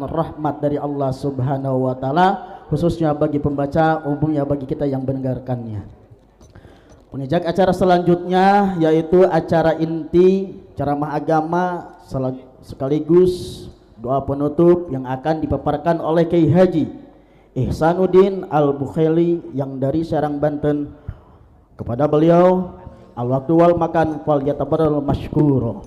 rahmat dari Allah Subhanahu wa taala, khususnya bagi pembaca, umumnya bagi kita yang mendengarkannya. Mengejak acara selanjutnya yaitu acara inti ceramah agama sekaligus doa penutup yang akan dipaparkan oleh Kiai Haji Ihsanuddin Al-Bukhaili yang dari Serang, Banten. Kepada beliau al-waktu wal makan fal yatabaral masykuro.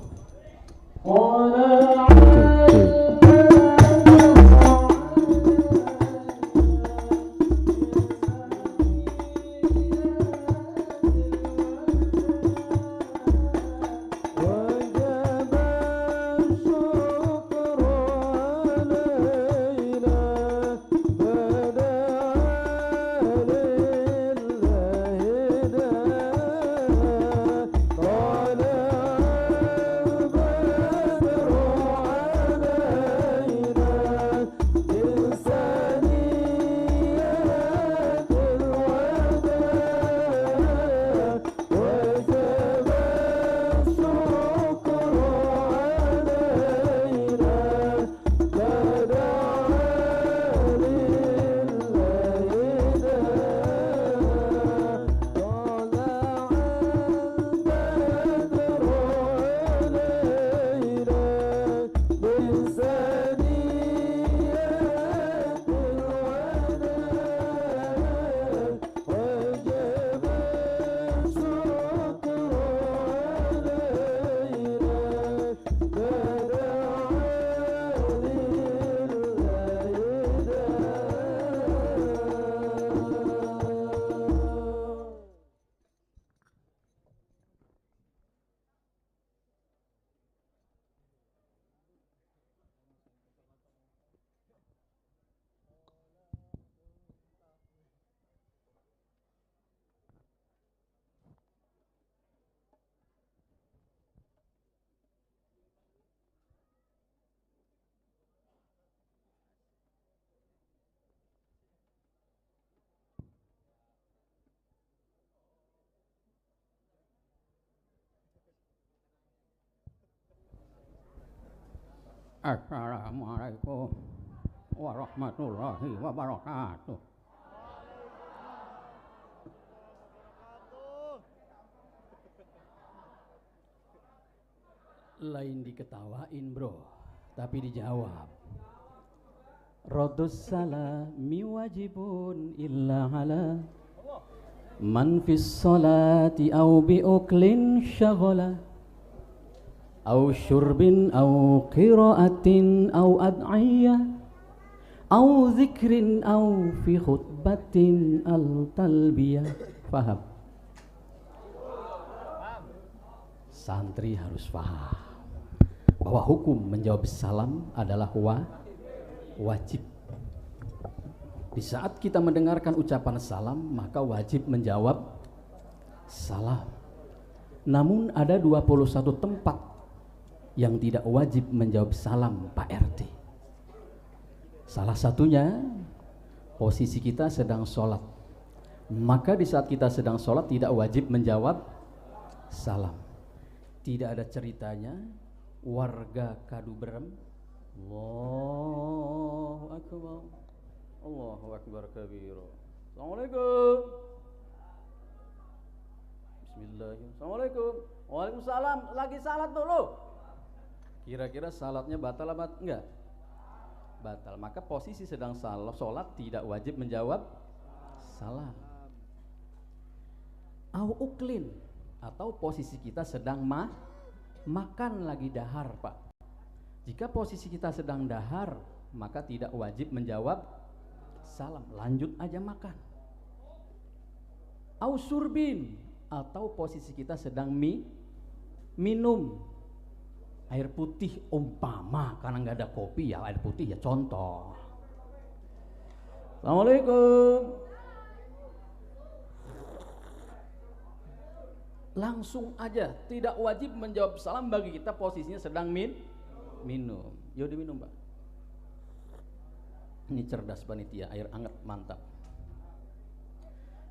Assalamualaikum warahmatullahi wabarakatuh. Lain diketawain bro, tapi dijawab. Raddus salami wajibun illa ala man fis salati au bi uklin syaghala au syurbin au qiraatin au ad'iyah au zikrin au fi khutbatin al talbiyah. Faham? Santri harus paham bahwa hukum menjawab salam adalah wajib. Di saat kita mendengarkan ucapan salam, maka wajib menjawab salam. Namun ada 21 tempat yang tidak wajib menjawab salam, Pak RT. Salah satunya posisi kita sedang sholat, maka di saat kita sedang sholat tidak wajib menjawab salam. Tidak ada ceritanya warga Kaduberem Allahu Akbar Allahu Akbar kabira. Assalamualaikum. Bismillahirrahmanirrahim. Assalamualaikum. Waalaikumsalam. Lagi salat dulu. Kira-kira salatnya batal apa enggak? Batal. Maka posisi sedang sholat tidak wajib menjawab salam. Au uklin, atau posisi kita sedang makan lagi dahar, Pak. Jika posisi kita sedang dahar, maka tidak wajib menjawab salam, lanjut aja makan. Au surbin, atau posisi kita sedang minum air putih, umpama karena nggak ada kopi ya air putih ya, contoh. Assalamualaikum. Langsung aja, tidak wajib menjawab salam bagi kita posisinya sedang minum. Yaudah minum, Pak. Ini cerdas panitia, air hangat mantap.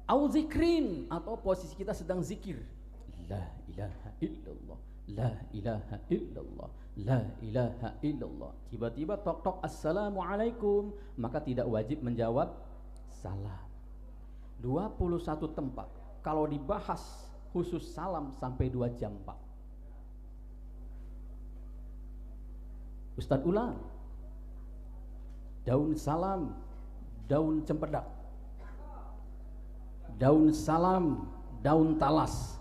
Au zikrin, atau posisi kita sedang zikir. La ilaha illallah. La ilaha illallah, la ilaha illallah. Tiba-tiba tok-tok assalamualaikum, maka tidak wajib menjawab salam. 21 tempat kalau dibahas khusus salam sampai 2 jam Pak. Ustadz ulang. Daun salam, daun cempedak. Daun salam, daun talas.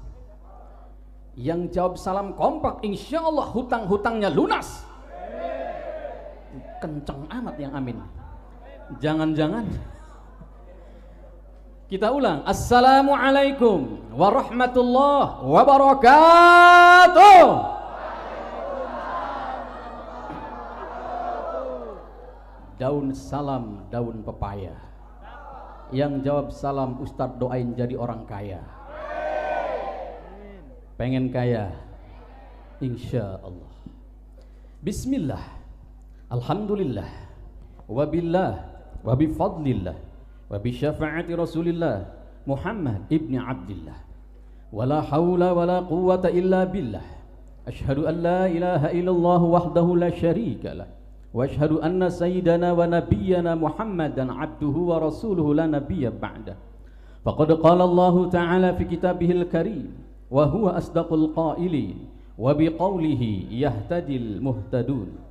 Yang jawab salam kompak, insya Allah hutang-hutangnya lunas. Kenceng amat yang amin. Jangan-jangan. Kita ulang. Assalamualaikum warahmatullahi wabarakatuh. Daun salam, daun pepaya. Yang jawab salam, Ustadz doain jadi orang kaya. Pengen kaya? Insya Allah. Bismillah, alhamdulillah, wabillah, wabifadlillah, wabisyafaati Rasulillah Muhammad ibni Abdillah. Wala hawla wala quwwata illa billah. Ashhadu an la ilaha illallah wahdahu la syarika lah. Wa ashhadu anna sayyidana wa nabiyyana Muhammadan abduhu wa rasuluhu la nabiyya ba'dah. Faqad qala Allah ta'ala fi kitabihil karim wa huwa asdaqul qailin wa biqaulihi yahtadil muhtadun.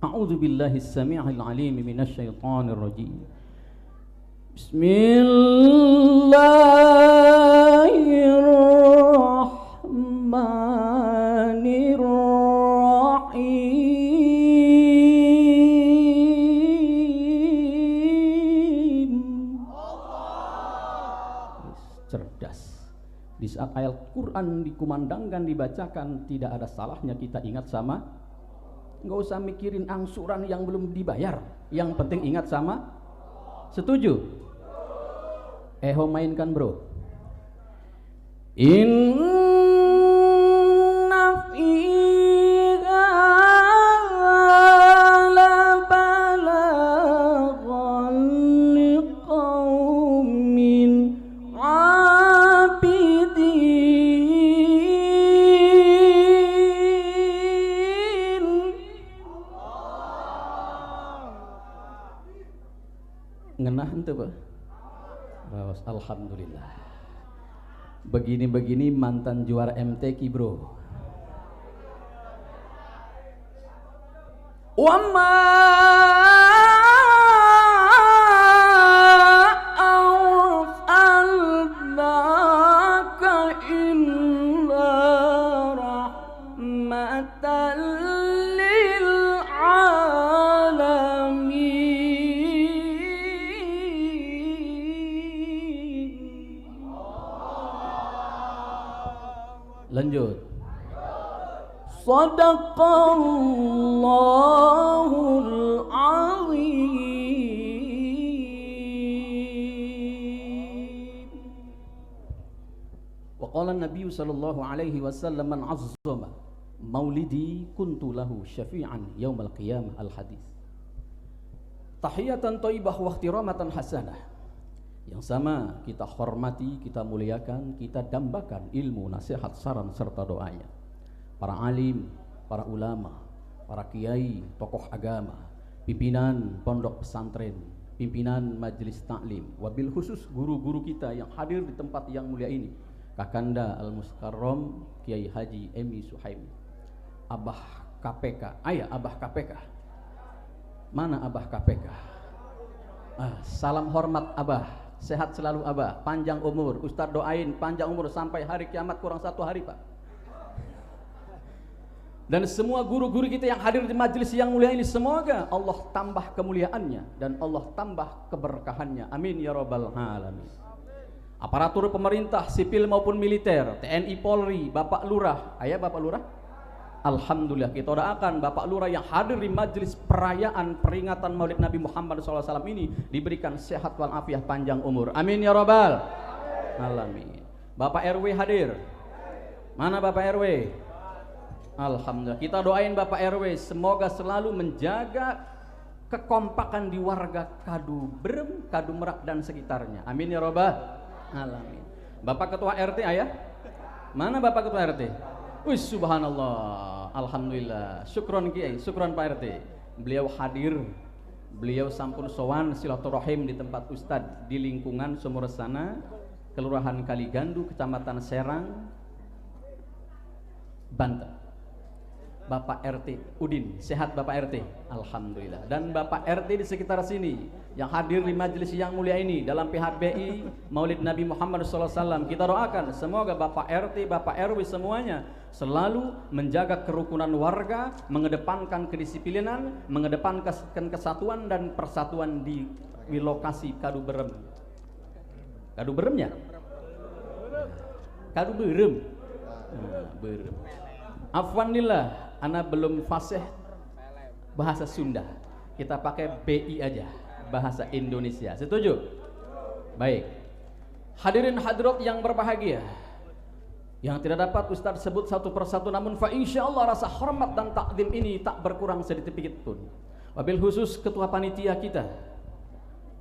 A'udzu billahi as-sami'il 'alim minasy syaithanir rajim. Bismillahirrahmanirrahim. Cerdas. Di saat ayat Quran dikumandangkan, dibacakan, tidak ada salahnya kita ingat sama. Nggak usah mikirin angsuran yang belum dibayar. Yang penting ingat sama. Setuju? Eho mainkan bro. Inna fiha la balaghan liqaumin abidin. Ngenah ente Pak? Alhamdulillah. Begini-begini mantan juara MTQ bro. Wa ma arsalnaka illa rahmatan lil alamin. Lanjut. Shadaqallahul azim. Wa qala an-nabiy sallallahu alaihi wasallam man azzama maulidi kuntu lahu syafi'an yaumal qiyamah. Al-hadis. Tahiyatan thayyibah wa ihtiramatan hasanah. Yang sama kita hormati, kita muliakan, kita dambakan ilmu, nasihat, saran serta doanya. Para alim, para ulama, para kiai, tokoh agama, pimpinan pondok pesantren, pimpinan majelis taklim, wabil khusus guru-guru kita yang hadir di tempat yang mulia ini. Kakanda Al-Muskarram Kiai Haji Emi Suhaimi, Abah KPK. Ayah Abah KPK. Mana Abah KPK? Salam hormat Abah. Sehat selalu Abah, panjang umur. Ustadz doain panjang umur sampai hari kiamat kurang 1 hari Pak. Dan semua guru-guru kita yang hadir di majelis yang mulia ini, semoga Allah tambah kemuliaannya dan Allah tambah keberkahannya. Amin ya rabbal alamin. Aparatur pemerintah sipil maupun militer, TNI Polri, Bapak Lurah. Ayah Bapak Lurah? Alhamdulillah, kita doakan Bapak Lurah yang hadir di majelis perayaan peringatan Maulid Nabi Muhammad SAW ini diberikan sehat walafiat panjang umur. Amin ya rabbal alamin. Bapak RW hadir? Mana Bapak RW? Alhamdulillah, kita doain Bapak RW semoga selalu menjaga kekompakan di warga Kadu Brem, Kadu Merak dan sekitarnya. Amin ya rabbal alamin. Bapak Ketua RT ayah? Mana Bapak Ketua RT? Wih, subhanallah, alhamdulillah, syukron Kiai, syukron Pak RT. Beliau hadir, beliau sampun sowan silaturahim di tempat Ustadz di lingkungan Sumursana, Kelurahan Kaligandu, Kecamatan Serang, Banten. Bapak RT Udin, sehat Bapak RT? Alhamdulillah. Dan Bapak RT di sekitar sini yang hadir di majelis yang mulia ini dalam PHBI Maulid Nabi Muhammad SAW, kita doakan semoga Bapak RT, Bapak RW semuanya selalu menjaga kerukunan warga, mengedepankan kedisiplinan, mengedepankan kesatuan dan persatuan di lokasi Kadu Berem. Kadu Beremnya? Kadu Berem. Berem. Afwanillah, ana belum fasih bahasa Sunda. Kita pakai BI aja, bahasa Indonesia. Setuju? Baik. Hadirin hadirat yang berbahagia, yang tidak dapat Ustaz sebut satu persatu, namun fa insyaallah rasa hormat dan takdim ini tak berkurang sedikit pun. Wabil khusus ketua panitia kita.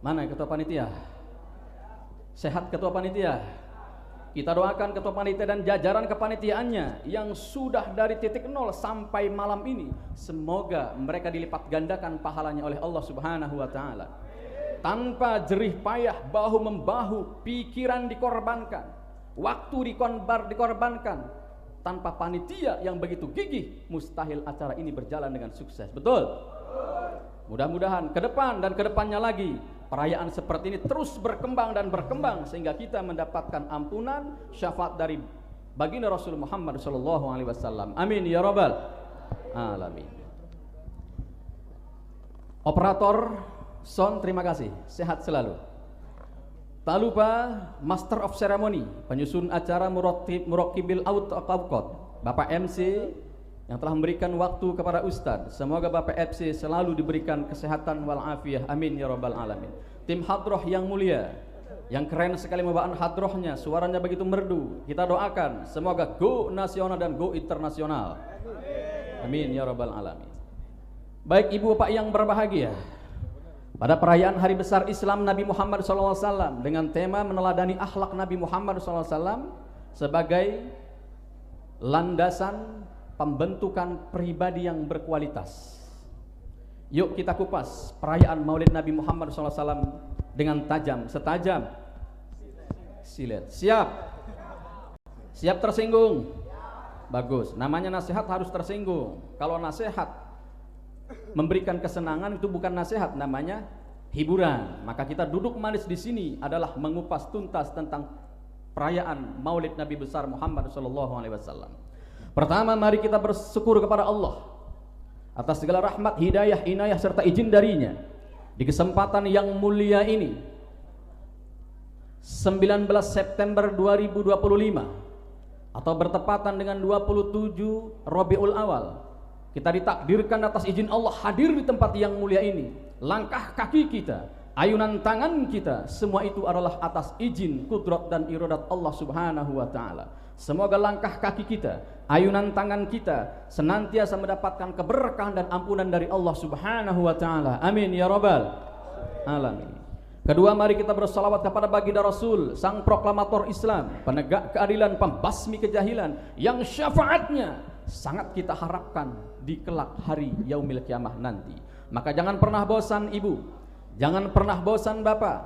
Mana ketua panitia? Sehat ketua panitia? Kita doakan ketua panitia dan jajaran kepanitiaannya yang sudah dari titik nol sampai malam ini, semoga mereka dilipat gandakan pahalanya oleh Allah Subhanahu wa taala. Tanpa jerih payah, bahu membahu, pikiran dikorbankan, waktu dikorbankan. Tanpa panitia yang begitu gigih, mustahil acara ini berjalan dengan sukses. Betul? Mudah-mudahan ke depan dan ke depannya lagi perayaan seperti ini terus berkembang dan berkembang sehingga kita mendapatkan ampunan syafaat dari baginda Rasul Muhammad SAW. Amin ya rabbal alamin. Operator sound, terima kasih, sehat selalu. Tak lupa Master of Ceremony, penyusun acara Muraqibil Awqat, Bapak MC yang telah memberikan waktu kepada Ustadz. Semoga Bapak FC selalu diberikan kesehatan walafiat. Amin ya rabbal alamin. Tim hadroh yang mulia, yang keren sekali membawaan hadrohnya, suaranya begitu merdu. Kita doakan semoga go nasional dan go internasional. Amin ya rabbal alamin. Baik ibu bapak yang berbahagia, pada perayaan hari besar Islam Nabi Muhammad SAW dengan tema meneladani akhlak Nabi Muhammad SAW sebagai landasan pembentukan pribadi yang berkualitas. Yuk kita kupas perayaan Maulid Nabi Muhammad SAW dengan tajam, setajam silet. Siap? Siap tersinggung? Bagus. Namanya nasihat harus tersinggung. Kalau nasihat memberikan kesenangan itu bukan nasihat, namanya hiburan. Maka kita duduk manis di sini adalah mengupas tuntas tentang perayaan Maulid Nabi besar Muhammad SAW. Pertama, mari kita bersyukur kepada Allah atas segala rahmat, hidayah, inayah serta izin darinya. Di kesempatan yang mulia ini 19 September 2025 atau bertepatan dengan 27 Rabiul Awal, kita ditakdirkan atas izin Allah hadir di tempat yang mulia ini. Langkah kaki kita, ayunan tangan kita, semua itu adalah atas izin, kudrat dan iradat Allah Subhanahu wa taala. Semoga langkah kaki kita, ayunan tangan kita senantiasa mendapatkan keberkahan dan ampunan dari Allah Subhanahu wa taala. Amin ya rabbal alamin. Kedua, mari kita bersalawat kepada baginda Rasul, sang proklamator Islam, penegak keadilan, pembasmi kejahilan, yang syafaatnya sangat kita harapkan di kelak hari yaumil kiamah nanti. Maka jangan pernah bosan ibu, jangan pernah bosan bapak,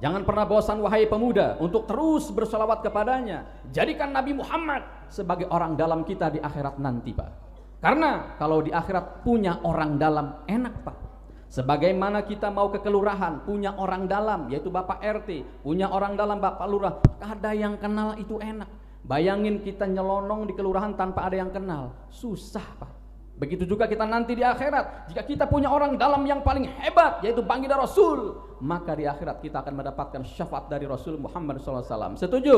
jangan pernah bosan wahai pemuda untuk terus bersalawat kepadanya. Jadikan Nabi Muhammad sebagai orang dalam kita di akhirat nanti, Pak. Karena kalau di akhirat punya orang dalam enak, Pak. Sebagaimana kita mau ke kelurahan punya orang dalam yaitu Bapak RT, punya orang dalam Bapak Lurah, ada yang kenal itu enak. Bayangin kita nyelonong di kelurahan tanpa ada yang kenal, susah, Pak. Begitu juga kita nanti di akhirat, jika kita punya orang dalam yang paling hebat yaitu baginda Rasul, maka di akhirat kita akan mendapatkan syafaat dari Rasul Muhammad SAW. Setuju?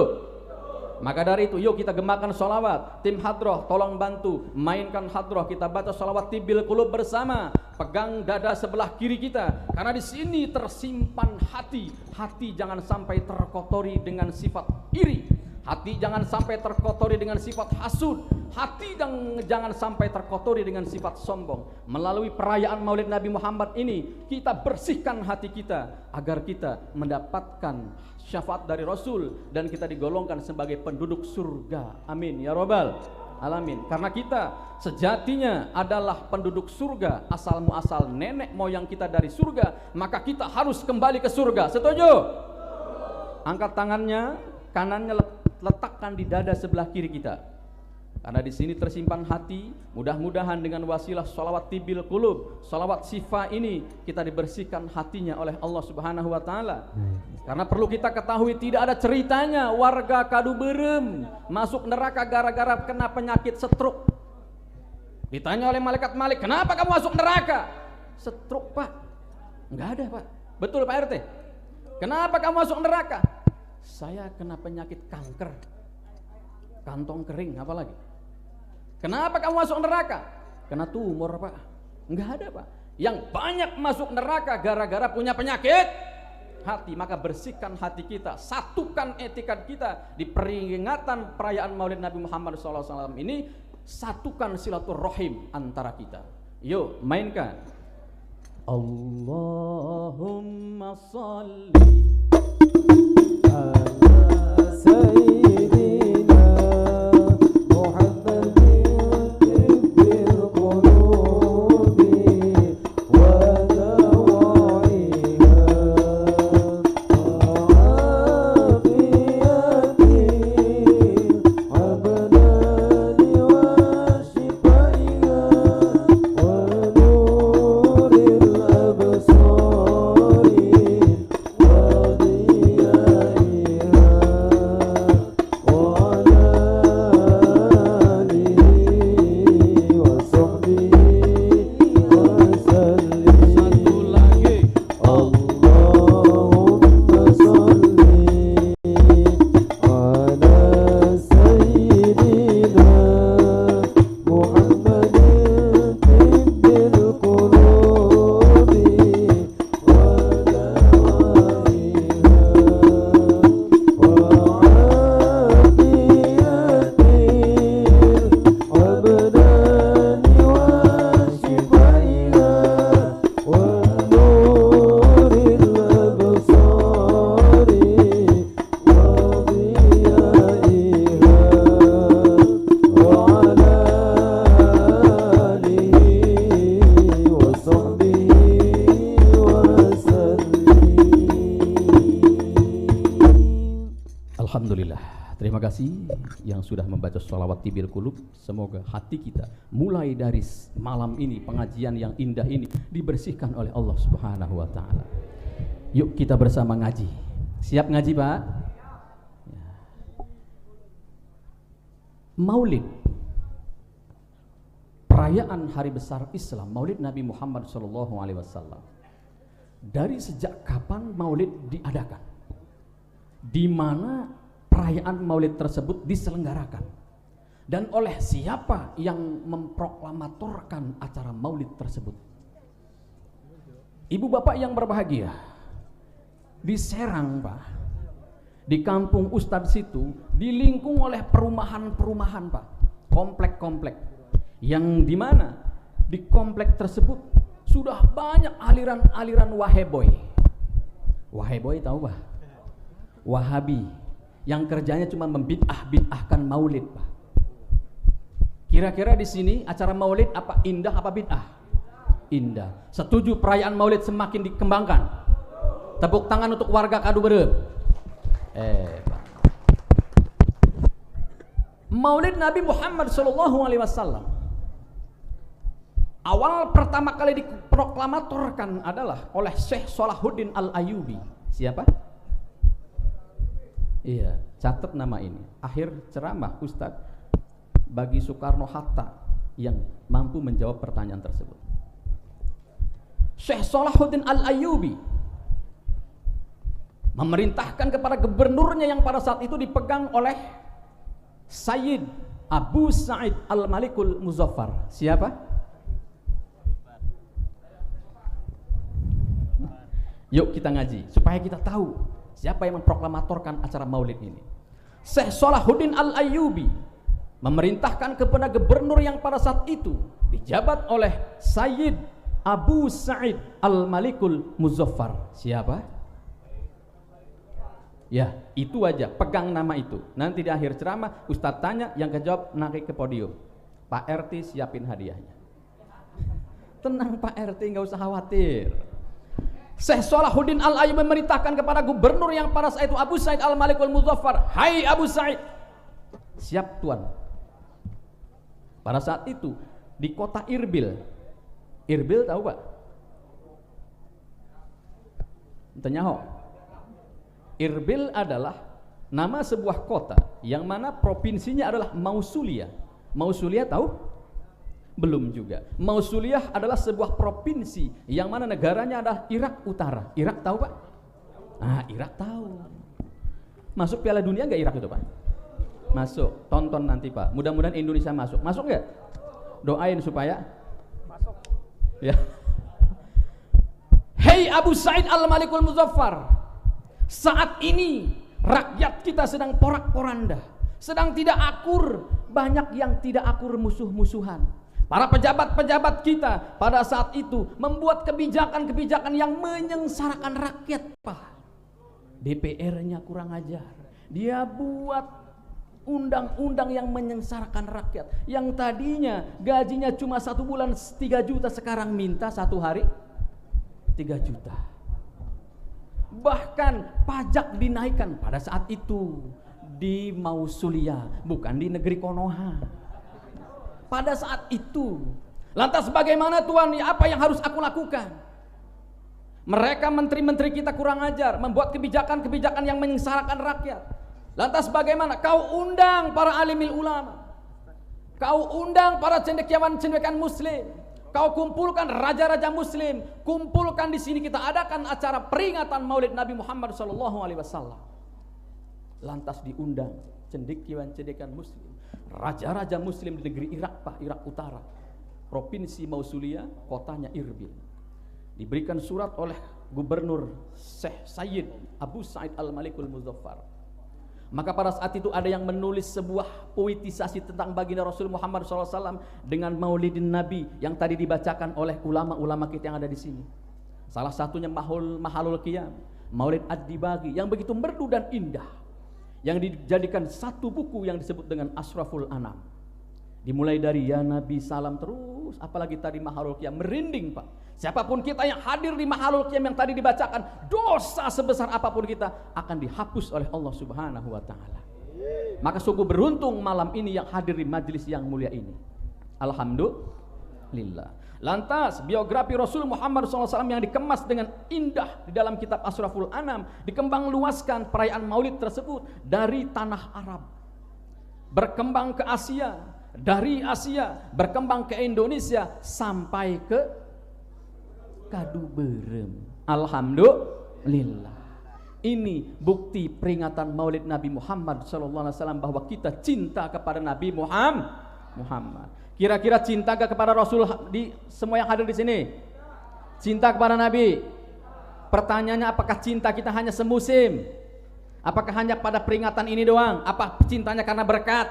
Maka dari itu yuk kita gemakan sholawat. Tim hadroh tolong bantu mainkan hadroh, kita baca sholawat tibil qulub bersama. Pegang dada sebelah kiri kita, karena di sini tersimpan hati. Hati jangan sampai terkotori dengan sifat iri, hati jangan sampai terkotori dengan sifat hasud, hati jangan sampai terkotori dengan sifat sombong. Melalui perayaan Maulid Nabi Muhammad ini kita bersihkan hati kita agar kita mendapatkan syafaat dari Rasul dan kita digolongkan sebagai penduduk surga. Amin ya rabbal alamin. Karena kita sejatinya adalah penduduk surga, asal muasal nenek moyang kita dari surga, maka kita harus kembali ke surga. Setuju? Angkat tangannya, kanannya letakkan di dada sebelah kiri kita. Karena di sini tersimpan hati, mudah-mudahan dengan wasilah sholawat tibil qulub, sholawat syifa ini kita dibersihkan hatinya oleh Allah Subhanahu wa taala. Karena perlu kita ketahui tidak ada ceritanya warga Kaduberem masuk neraka gara-gara kena penyakit stroke. Ditanya oleh malaikat Malik, "Kenapa kamu masuk neraka?" "Stroke, Pak." "Enggak ada, Pak." "Betul, Pak RT." "Kenapa kamu masuk neraka?" "Saya kena penyakit kanker, kantong kering." "Apa lagi?" "Kenapa kamu masuk neraka?" "Kena tumor, Pak." "Enggak ada, Pak." Yang banyak masuk neraka gara-gara punya penyakit hati. Maka bersihkan hati kita, satukan etikat kita di peringatan perayaan Maulid Nabi Muhammad SAW ini, satukan silaturahim antara kita. Yuk mainkan. Allahumma sholli ala sayyidina yang sudah membaca sholawat tibil qulub. Semoga hati kita mulai dari malam ini, pengajian yang indah ini, dibersihkan oleh Allah Subhanahu wa taala. Yuk kita bersama ngaji. Siap ngaji, Pak? Ya. Maulid, perayaan hari besar Islam, Maulid Nabi Muhammad SAW. Dari sejak kapan Maulid diadakan? Di mana perayaan Maulid tersebut diselenggarakan, dan oleh siapa yang memproklamatorkan acara Maulid tersebut? Ibu bapak yang berbahagia, di Serang, Pak, di kampung Ustadz situ dilingkung oleh perumahan-perumahan, Pak, komplek-komplek, yang dimana di komplek tersebut sudah banyak aliran-aliran waheboy. Waheboy tahu, Pak? Wahabi, yang kerjanya cuma membid'ah-bid'ahkan Maulid, Pak. Kira-kira di sini acara Maulid apa indah apa bid'ah? Indah. Setuju perayaan Maulid semakin dikembangkan? Tepuk tangan untuk warga Kaduberem. Pak. Maulid Nabi Muhammad SAW awal pertama kali diproklamatorkan adalah oleh Syekh Salahuddin Al-Ayyubi. Siapa? Iya, catat nama ini. Akhir ceramah Ustadz bagi Soekarno-Hatta yang mampu menjawab pertanyaan tersebut. Syekh Salahuddin Al-Ayyubi memerintahkan kepada gubernurnya yang pada saat itu dipegang oleh Sayyid Abu Sa'id Al-Malikul Muzaffar. Siapa? Yuk kita ngaji supaya kita tahu siapa yang memproklamatorkan acara Maulid ini. Syekh Salahuddin Al-Ayyubi memerintahkan kepada gubernur yang pada saat itu dijabat oleh Sayyid Abu Sa'id Al-Malikul Muzaffar. Siapa? Ya, itu aja, pegang nama itu. Nanti di akhir ceramah Ustadz tanya, yang kejawab naik ke podium. Pak RT siapin hadiahnya. Tenang Pak RT, nggak usah khawatir. Syekh Salahuddin Al-Ayyubi memerintahkan kepada gubernur yang pada saat itu Abu Sa'id Al-Malik Al-Muzaffar, "Hai Abu Sa'id." Siap tuan. Pada saat itu di kota Irbil. Irbil tahu Pak? Tenyaho. Irbil adalah nama sebuah kota yang mana provinsinya adalah Mausulia. Mausulia tahu? Belum juga. Mausuliah adalah sebuah provinsi yang mana negaranya adalah Irak Utara. Irak tahu Pak? Ah, Irak tahu. Masuk Piala Dunia nggak Irak itu Pak? Masuk. Tonton nanti Pak. Mudah-mudahan Indonesia masuk. Masuk nggak? Doain supaya masuk. Ya. Hei Abu Sa'id Al-Malikul Muzaffar, saat ini rakyat kita sedang porak-poranda, sedang tidak akur, banyak yang tidak akur musuh-musuhan. Para pejabat-pejabat kita pada saat itu membuat kebijakan-kebijakan yang menyengsarakan rakyat, Pak. DPR-nya kurang ajar. Dia buat undang-undang yang menyengsarakan rakyat. Yang tadinya gajinya cuma 1 bulan 3 juta, sekarang minta 1 hari 3 juta. Bahkan pajak dinaikkan pada saat itu di Mausulia, bukan di negeri Konoha. Pada saat itu, lantas bagaimana Tuhan? Apa yang harus aku lakukan? Mereka menteri-menteri kita kurang ajar, membuat kebijakan-kebijakan yang menyengsarakan rakyat. Lantas bagaimana? Kau undang para alimil ulama, kau undang para cendekiawan-cendekiawan muslim, kau kumpulkan raja-raja muslim, kumpulkan di sini, kita adakan acara peringatan Maulid Nabi Muhammad SAW. Lantas diundang cendekiawan-cendekiawan muslim, raja-raja muslim di negeri Irak, Pak, Irak Utara, provinsi Mausulia, kotanya Irbil. Diberikan surat oleh gubernur Syekh Sayyid Abu Sa'id Al-Malikul Muzaffar. Maka pada saat itu ada yang menulis sebuah poetisasi tentang baginda Rasul Muhammad SAW dengan maulidin Nabi yang tadi dibacakan oleh ulama-ulama kita yang ada di sini. Salah satunya Mahalul Qiyam, Maulid Ad-Dibagi yang begitu merdu dan indah, yang dijadikan satu buku yang disebut dengan Ashraful Anam. Dimulai dari ya Nabi salam terus, apalagi tadi Mahalul Qiyam, merinding Pak. Siapapun kita yang hadir di Mahalul Qiyam yang tadi dibacakan, dosa sebesar apapun kita akan dihapus oleh Allah Subhanahu wa taala. Maka sungguh beruntung malam ini yang hadir di majelis yang mulia ini. Alhamdulillah. Lantas biografi Rasul Muhammad SAW yang dikemas dengan indah di dalam kitab Ashraful Anam, dikembang luaskan perayaan Maulid tersebut dari tanah Arab, berkembang ke Asia, dari Asia berkembang ke Indonesia sampai ke Kadu Berem. Alhamdulillah. Ini bukti peringatan Maulid Nabi Muhammad SAW bahwa kita cinta kepada Nabi Muhammad. Kira-kira cinta gak kepada Rasul di semua yang hadir di sini? Cinta kepada Nabi. Pertanyaannya, apakah cinta kita hanya semusim? Apakah hanya pada peringatan ini doang? Apa cintanya karena berkat?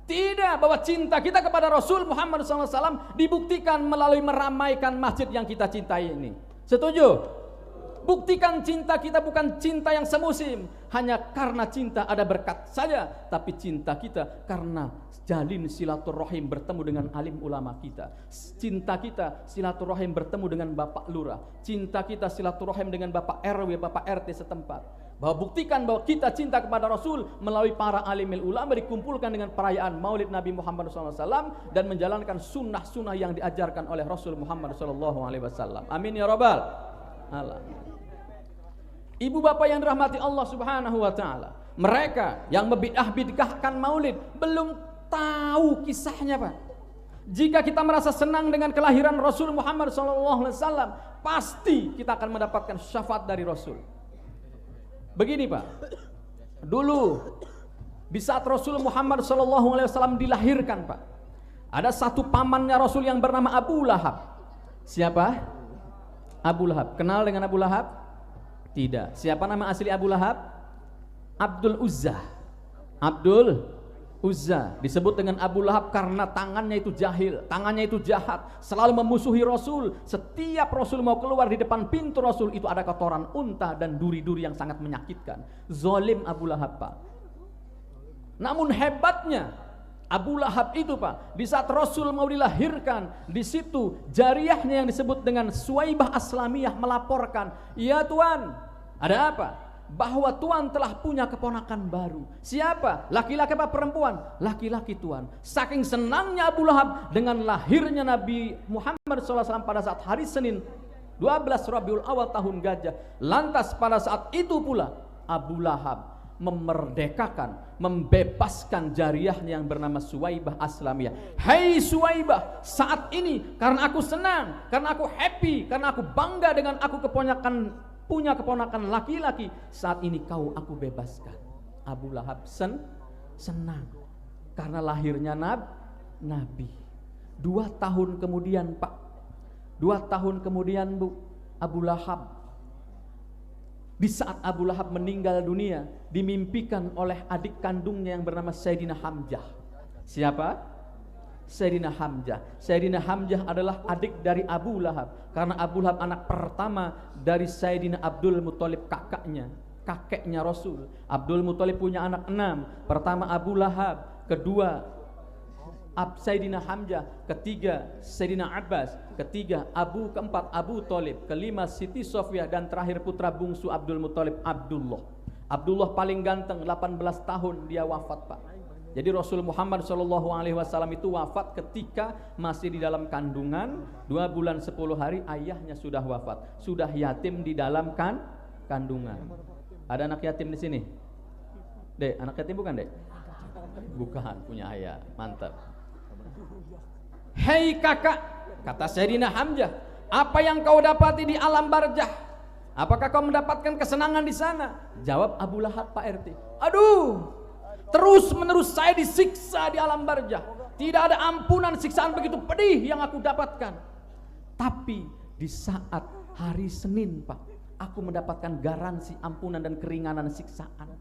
Tidak, bahwa cinta kita kepada Rasul Muhammad SAW dibuktikan melalui meramaikan masjid yang kita cintai ini. Setuju? Buktikan cinta kita bukan cinta yang semusim, hanya karena cinta ada berkat saja, tapi cinta kita karena jalin silaturahim bertemu dengan alim ulama kita. Cinta kita silaturahim bertemu dengan Bapak Lurah. Cinta kita silaturahim dengan Bapak RW, Bapak RT setempat. Bahwa buktikan bahwa kita cinta kepada Rasul melalui para alimil ulama, dikumpulkan dengan perayaan Maulid Nabi Muhammad SAW dan menjalankan sunnah-sunnah yang diajarkan oleh Rasul Muhammad SAW. Amin ya rabbal alamin. Ibu bapak yang dirahmati Allah Subhanahu wa taala, mereka yang membid'ah-bid'ahkan Maulid belum tahu kisahnya, Pak. Jika kita merasa senang dengan kelahiran Rasul Muhammad SAW, pasti kita akan mendapatkan syafaat dari Rasul. Begini Pak, dulu di saat Rasul Muhammad SAW dilahirkan Pak, ada satu pamannya Rasul yang bernama Abu Lahab. Siapa? Abu Lahab. Kenal dengan Abu Lahab? Tidak. Siapa nama asli Abu Lahab? Abdul Uzza. Abdul Uzza disebut dengan Abu Lahab karena tangannya itu jahil, tangannya itu jahat, selalu memusuhi Rasul. Setiap Rasul mau keluar, di depan pintu Rasul itu ada kotoran unta dan duri-duri yang sangat menyakitkan. Zalim Abu Lahab, Pak. Namun hebatnya Abu Lahab itu, Pak, di saat Rasul mau dilahirkan, di situ jariyahnya yang disebut dengan Suwaibah Aslamiyah melaporkan, "Ya Tuan, ada apa?" Bahwa Tuhan telah punya keponakan baru. Siapa? Laki-laki apa perempuan? Laki-laki, Tuhan. Saking senangnya Abu Lahab dengan lahirnya Nabi Muhammad SAW pada saat hari Senin 12 Rabiul Awal tahun Gajah. Lantas pada saat itu pula Abu Lahab memerdekakan, membebaskan jariyahnya yang bernama Suwaibah Aslamiyah. "Hai Suwaibah, saat ini karena aku senang, karena aku happy, karena aku bangga dengan aku punya keponakan laki-laki, saat ini kau aku bebaskan." Abu Lahab senang karena lahirnya Nabi. 2 tahun kemudian, Pak, 2 tahun kemudian, Bu, Abu Lahab, di saat Abu Lahab meninggal dunia, dimimpikan oleh adik kandungnya yang bernama Sayyidina Hamzah. Siapa? Sayyidina Hamzah. Sayyidina Hamzah adalah adik dari Abu Lahab, karena Abu Lahab anak pertama dari Sayyidina Abdul Muthalib, kakeknya Rasul. Abdul Muthalib punya anak 6. Pertama Abu Lahab, kedua Sayyidina Hamzah, ketiga Sayyidina Abbas, keempat Abu Thalib, kelima Siti Sofiyah, dan terakhir putra bungsu Abdul Muthalib, Abdullah. Abdullah paling ganteng, 18 tahun dia wafat, Pak. Jadi Rasul Muhammad SAW itu wafat ketika masih di dalam kandungan, 2 bulan 10 hari ayahnya sudah wafat, sudah yatim di dalam kandungan. Ada anak yatim di sini? Dek, anak yatim bukan, Dek? Bukan, punya ayah, mantap. "Hei kakak," kata Sayyidina Hamzah, "apa yang kau dapati di alam barzah? Apakah kau mendapatkan kesenangan di sana?" Jawab Abu Lahab, Pak RT, "Aduh, terus menerus saya disiksa di alam barzah. Tidak ada ampunan, siksaan begitu pedih yang aku dapatkan. Tapi di saat hari Senin, Pak, aku mendapatkan garansi ampunan dan keringanan siksaan."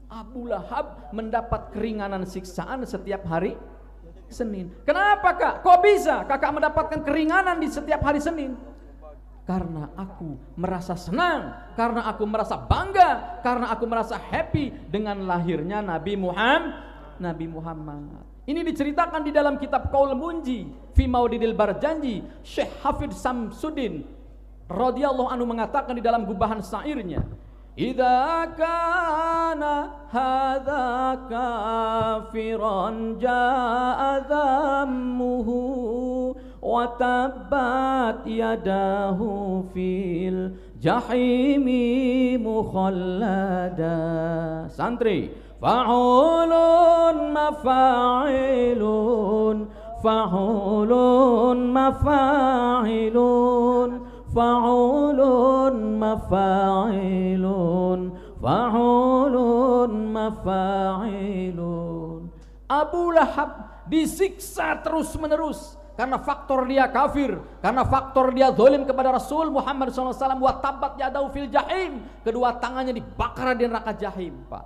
Abu Lahab mendapat keringanan siksaan setiap hari Senin. "Kenapa, Kak? Kok bisa kakak mendapatkan keringanan di setiap hari Senin?" "Karena aku merasa senang, karena aku merasa bangga, karena aku merasa happy dengan lahirnya Nabi Muhammad. Ini diceritakan di dalam kitab Qaul Munji fi Maudidil Barjanji. Syekh Hafidz Samsuddin radhiyallahu anhu mengatakan di dalam gubahan syairnya, "Idza kana hadza kafiran jaa dhammuhu wa tabbat yadahu fil jahimi mukhallada." Santri, fa'ulun mafa'ilun, fa'ulun mafa'ilun, fa'ulun mafa'ilun, fa'ulun mafa'ilun. Abu Lahab disiksa terus menerus karena faktor dia kafir, karena faktor dia zalim kepada Rasul Muhammad SAW. Wa tabat yadahu fil jahim, kedua tangannya dibakar di neraka jahim, Pak.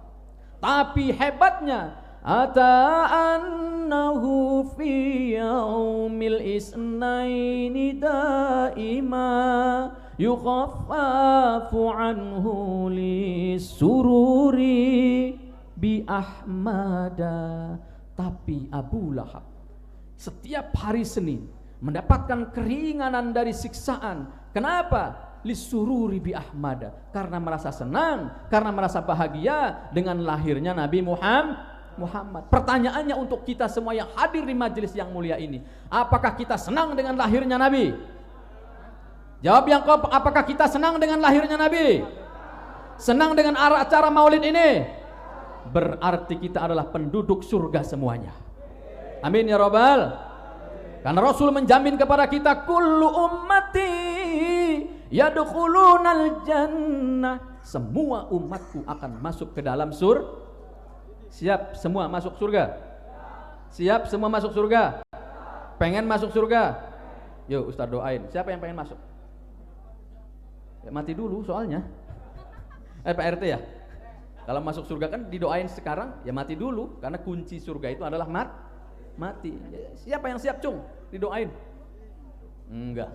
Tapi hebatnya, ata annahu fi yaumil isnaini daima yukhaffafu anhu li sururi bi ahmada. Tapi Abu Lahab setiap hari Senin mendapatkan keringanan dari siksaan. Kenapa? Lisururi bi ahmada, karena merasa senang, karena merasa bahagia dengan lahirnya Nabi Muhammad. Pertanyaannya untuk kita semua yang hadir di majelis yang mulia ini, apakah kita senang dengan lahirnya Nabi? Jawab yang kau, apakah kita senang dengan lahirnya Nabi? Senang dengan acara maulid ini? Berarti kita adalah penduduk surga semuanya. Amin ya Rabbal. Karena Rasul menjamin kepada kita, kullu ummati yadkhulunal jannah, semua umatku akan masuk ke dalam Siap semua masuk surga? Siap semua masuk surga? Pengen masuk surga? Yuk Ustaz doain. Siapa yang pengen masuk? Ya, mati dulu soalnya. Pak RT ya? Kalau masuk surga kan didoain sekarang, ya mati dulu, karena kunci surga itu adalah mati. Siapa yang siap cung? Didoain? Enggak.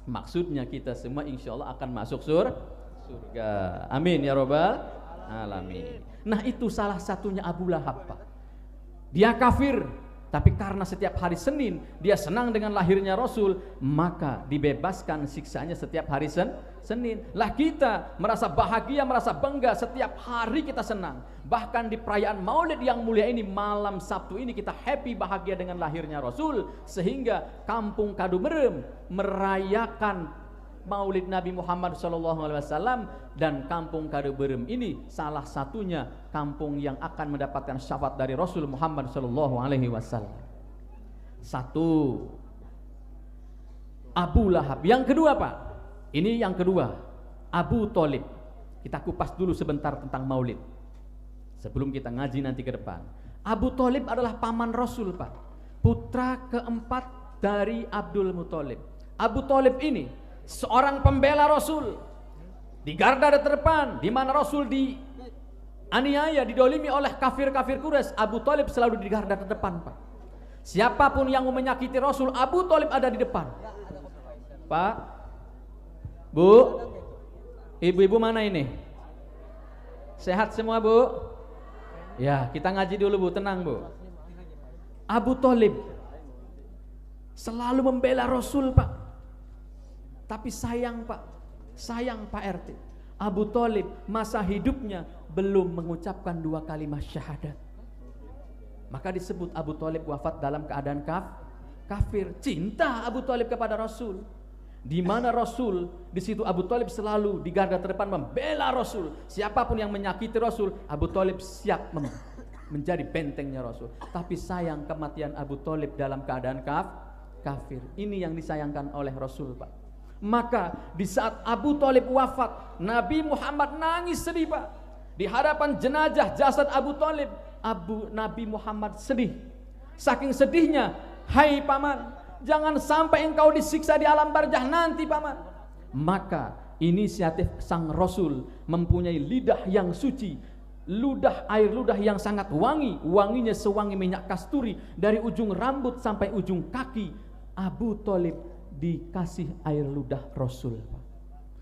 Maksudnya kita semua insya Allah akan masuk surga. Amin ya robbal alamin. Nah itu salah satunya Abu Lahab, Pak. Dia kafir, tapi karena setiap hari Senin dia senang dengan lahirnya Rasul, maka dibebaskan siksanya setiap hari Senin. Lah kita merasa bahagia, merasa bangga setiap hari kita senang. Bahkan di perayaan Maulid yang mulia ini, malam Sabtu ini kita happy bahagia dengan lahirnya Rasul, sehingga kampung Kadumerem merayakan Maulid Nabi Muhammad SAW, dan kampung Kadumerem ini salah satunya kampung yang akan mendapatkan syafaat dari Rasul Muhammad SAW. Satu, Abu Lahab. Yang kedua, Pak, ini yang kedua, Abu Thalib. Kita kupas dulu sebentar tentang Maulid sebelum kita ngaji nanti ke depan. Abu Thalib adalah paman Rasul, Pak, putra keempat dari Abdul Muthalib. Abu Thalib ini seorang pembela Rasul di garda terdepan, di mana Rasul dianiaya, didolimi oleh kafir-kafir Quraisy. Abu Thalib selalu di garda terdepan, Pak. Siapapun yang mau menyakiti Rasul, Abu Thalib ada di depan. Pak, Bu, ibu-ibu mana ini? Sehat semua, Bu? Ya, kita ngaji dulu, Bu, tenang, Bu. Abu Thalib selalu membela Rasul, Pak. Tapi sayang, Pak, sayang Pak RT, Abu Thalib masa hidupnya belum mengucapkan 2 kalimat syahadat. Maka disebut Abu Thalib wafat dalam keadaan kafir. Cinta Abu Thalib kepada Rasul. Di mana Rasul, di situ Abu Thalib selalu di garda terdepan membela Rasul. Siapapun yang menyakiti Rasul, Abu Thalib siap menjadi bentengnya Rasul. Tapi sayang kematian Abu Thalib dalam keadaan kafir. Ini yang disayangkan oleh Rasul, Pak. Maka di saat Abu Thalib wafat, Nabi Muhammad nangis sedih, Pak. Di hadapan jenazah jasad Abu Thalib, Nabi Muhammad sedih. Saking sedihnya, hai paman, jangan sampai engkau disiksa di alam barzah nanti, paman. Maka inisiatif sang Rasul mempunyai lidah yang suci, air ludah yang sangat wangi, wanginya sewangi minyak kasturi. Dari ujung rambut sampai ujung kaki Abu Thalib dikasih air ludah Rasul.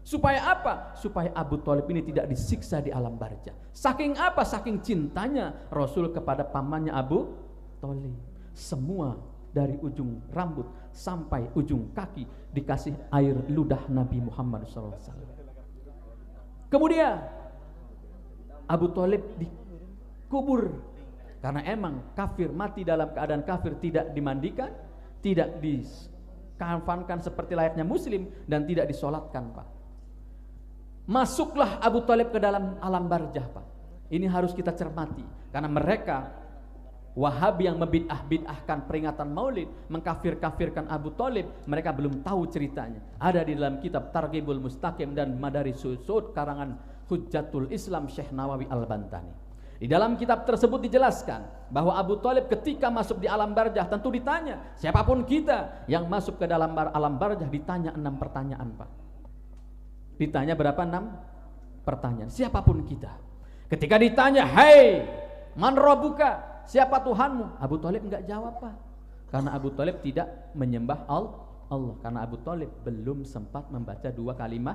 Supaya apa? Supaya Abu Thalib ini tidak disiksa di alam barzah. Saking apa? Saking cintanya Rasul kepada pamannya Abu Thalib. Semua dari ujung rambut sampai ujung kaki dikasih air ludah Nabi Muhammad SAW. Kemudian Abu Thalib dikubur karena emang kafir, mati dalam keadaan kafir, tidak dimandikan, tidak dikafankan seperti layaknya muslim, dan tidak disolatkan, Pak. Masuklah Abu Thalib ke dalam alam barzah, Pak. Ini harus kita cermati, karena mereka Wahabi yang membid'ah-bid'ahkan peringatan Maulid, mengkafir-kafirkan Abu Thalib, mereka belum tahu ceritanya. Ada di dalam kitab Targhibul Mustaqim dan Madarisus Su'ud karangan Hujjatul Islam Syekh Nawawi Al-Bantani. Di dalam kitab tersebut dijelaskan bahwa Abu Thalib ketika masuk di alam barzah tentu ditanya. Siapapun kita yang masuk ke dalam alam barzah ditanya 6 pertanyaan, Pak. Ditanya berapa? 6 pertanyaan. Siapapun kita. Ketika ditanya, "Hai, man rabbuka?" Siapa Tuhanmu? Abu Thalib enggak jawab, Pak. Karena Abu Thalib tidak menyembah Allah. Karena Abu Thalib belum sempat membaca 2 kalimat.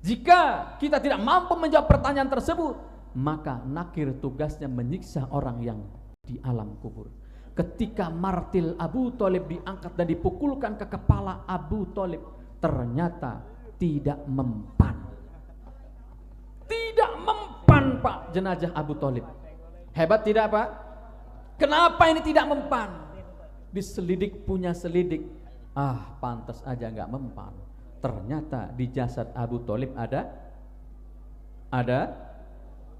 Jika kita tidak mampu menjawab pertanyaan tersebut, maka nakir tugasnya menyiksa orang yang di alam kubur. Ketika martil Abu Thalib diangkat dan dipukulkan ke kepala Abu Thalib, ternyata tidak mempan. Tidak mempan, Pak, jenazah Abu Thalib. Hebat tidak, Pak? Kenapa ini tidak mempan? Diselidik punya selidik, pantas aja nggak mempan. Ternyata di jasad Abu Thalib ada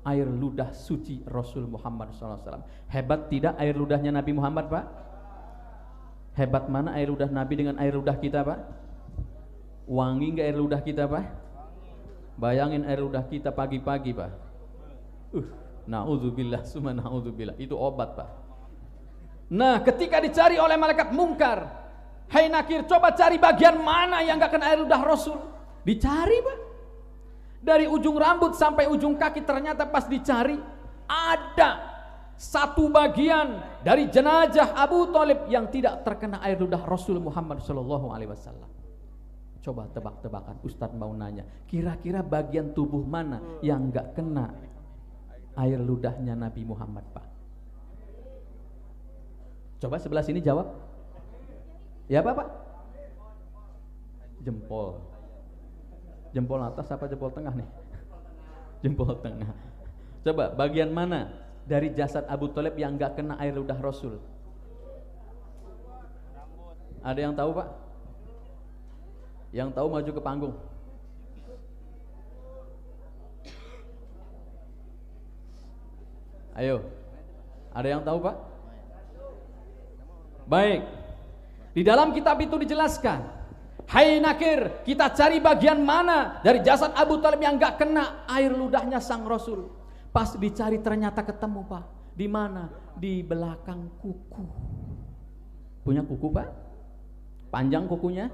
air ludah suci Rasul Muhammad SAW. Hebat tidak air ludahnya Nabi Muhammad, Pak? Hebat mana air ludah Nabi dengan air ludah kita, Pak? Wangi nggak air ludah kita, Pak? Bayangin air ludah kita pagi-pagi, Pak. Na'udzubillah, summa na'udzubillah. Itu obat, Pak. Nah, ketika dicari oleh malaikat mungkar, hai nakir, coba cari bagian mana yang gak kena air ludah Rasul. Dicari, Pak. Dari ujung rambut sampai ujung kaki ternyata pas dicari ada satu bagian dari jenazah Abu Thalib yang tidak terkena air ludah Rasul Muhammad SAW. Coba tebak-tebakan, Ustadz mau nanya, kira-kira bagian tubuh mana yang gak kena air ludahnya Nabi Muhammad, Pak? Coba sebelah sini jawab. Ya Pak? Jempol. Jempol atas apa jempol tengah nih? Jempol tengah. Coba bagian mana dari jasad Abu Thalib yang gak kena air ludah Rasul? Ada yang tahu, Pak? Yang tahu maju ke panggung. Ayo. Ada yang tahu, Pak? Baik. Di dalam kitab itu dijelaskan, hai nakir, kita cari bagian mana dari jasad Abu Thalib yang gak kena air ludahnya sang Rasul. Pas dicari ternyata ketemu, Pak. Di mana? Di belakang kuku. Punya kuku, Pak? Panjang kukunya?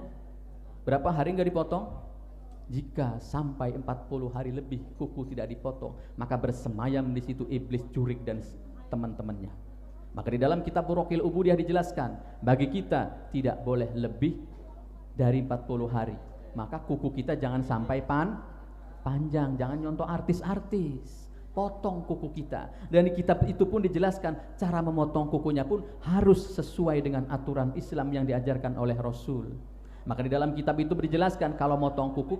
Berapa hari nggak dipotong? Jika sampai 40 hari lebih kuku tidak dipotong, maka bersemayam di situ iblis jurik dan teman-temannya. Maka di dalam kitab Buraqil Ubudiyah dijelaskan, bagi kita tidak boleh lebih dari 40 hari. Maka kuku kita jangan sampai panjang, jangan nyontoh artis-artis. Potong kuku kita. Dan di kitab itu pun dijelaskan cara memotong kukunya pun harus sesuai dengan aturan Islam yang diajarkan oleh Rasul. Maka di dalam kitab itu dijelaskan kalau motong kuku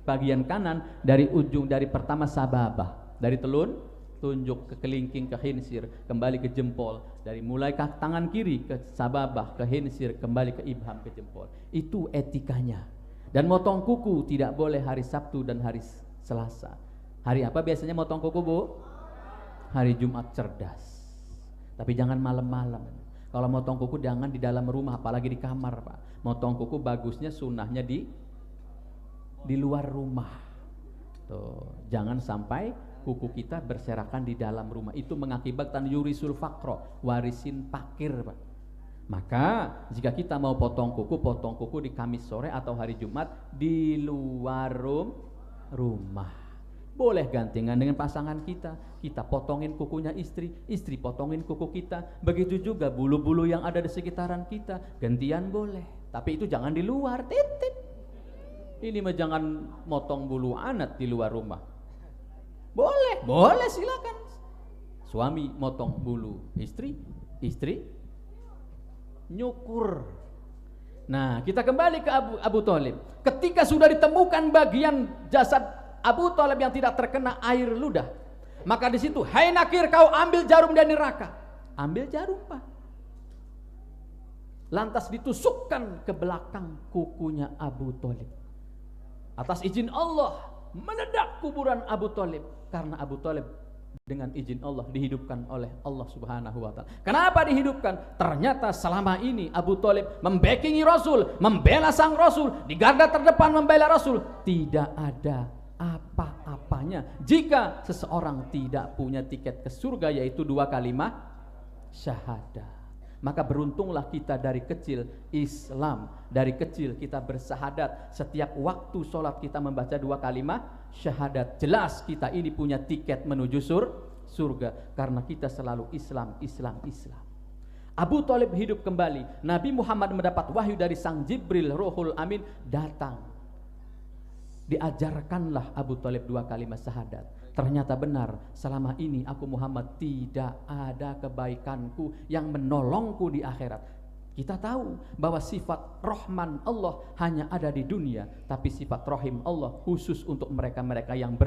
bagian kanan dari ujung dari pertama sababah, dari telun tunjuk ke kelingking ke khinsir kembali ke jempol, dari mulai ke tangan kiri ke sababah ke khinsir kembali ke ibham ke jempol. Itu etikanya. Dan motong kuku tidak boleh hari Sabtu dan hari Selasa. Hari apa biasanya motong kuku, Bu? Hari Jumat cerdas. Tapi jangan malam-malam. Kalau motong kuku jangan di dalam rumah, apalagi di kamar, Pak. Motong kuku bagusnya sunnahnya di luar rumah. Tuh, jangan sampai kuku kita berserakan di dalam rumah. Itu mengakibatkan yurisul faqro, warisin fakir, Pak. Maka jika kita mau potong kuku di Kamis sore atau hari Jumat di luar rumah. Boleh gantengan dengan pasangan kita, kita potongin kukunya istri, istri potongin kuku kita. Begitu juga bulu-bulu yang ada di sekitaran kita, gantian boleh. Tapi itu jangan di luar, titit. Ini mah jangan motong bulu anak di luar rumah. Boleh silakan. Suami motong bulu istri, istri nyukur. Nah, kita kembali ke Abu Thalib. Ketika sudah ditemukan bagian jasad Abu Thalib yang tidak terkena air ludah, maka di situ, hai nakir, kau ambil jarum dari neraka. Ambil jarum, Pak. Lantas ditusukkan ke belakang kukunya Abu Thalib. Atas izin Allah meledak kuburan Abu Thalib, karena Abu Thalib dengan izin Allah dihidupkan oleh Allah Subhanahu wa taala. Kenapa dihidupkan? Ternyata selama ini Abu Thalib membackingi Rasul, membela sang Rasul, di garda terdepan membela Rasul. Tidak ada apa-apanya jika seseorang tidak punya tiket ke surga, yaitu 2 kalimat syahadat. Maka beruntunglah kita dari kecil Islam, dari kecil kita bersahadat. Setiap waktu sholat kita membaca 2 kalimat syahadat. Jelas kita ini punya tiket menuju surga, karena kita selalu Islam. Abu Thalib hidup kembali. Nabi Muhammad mendapat wahyu dari sang Jibril, Ruhul Amin datang. Diajarkanlah Abu Thalib 2 kalimat syahadat. Ternyata benar, selama ini aku Muhammad tidak ada kebaikanku yang menolongku di akhirat. Kita tahu bahwa sifat Rahman Allah hanya ada di dunia, tapi sifat Rahim Allah khusus untuk mereka-mereka yang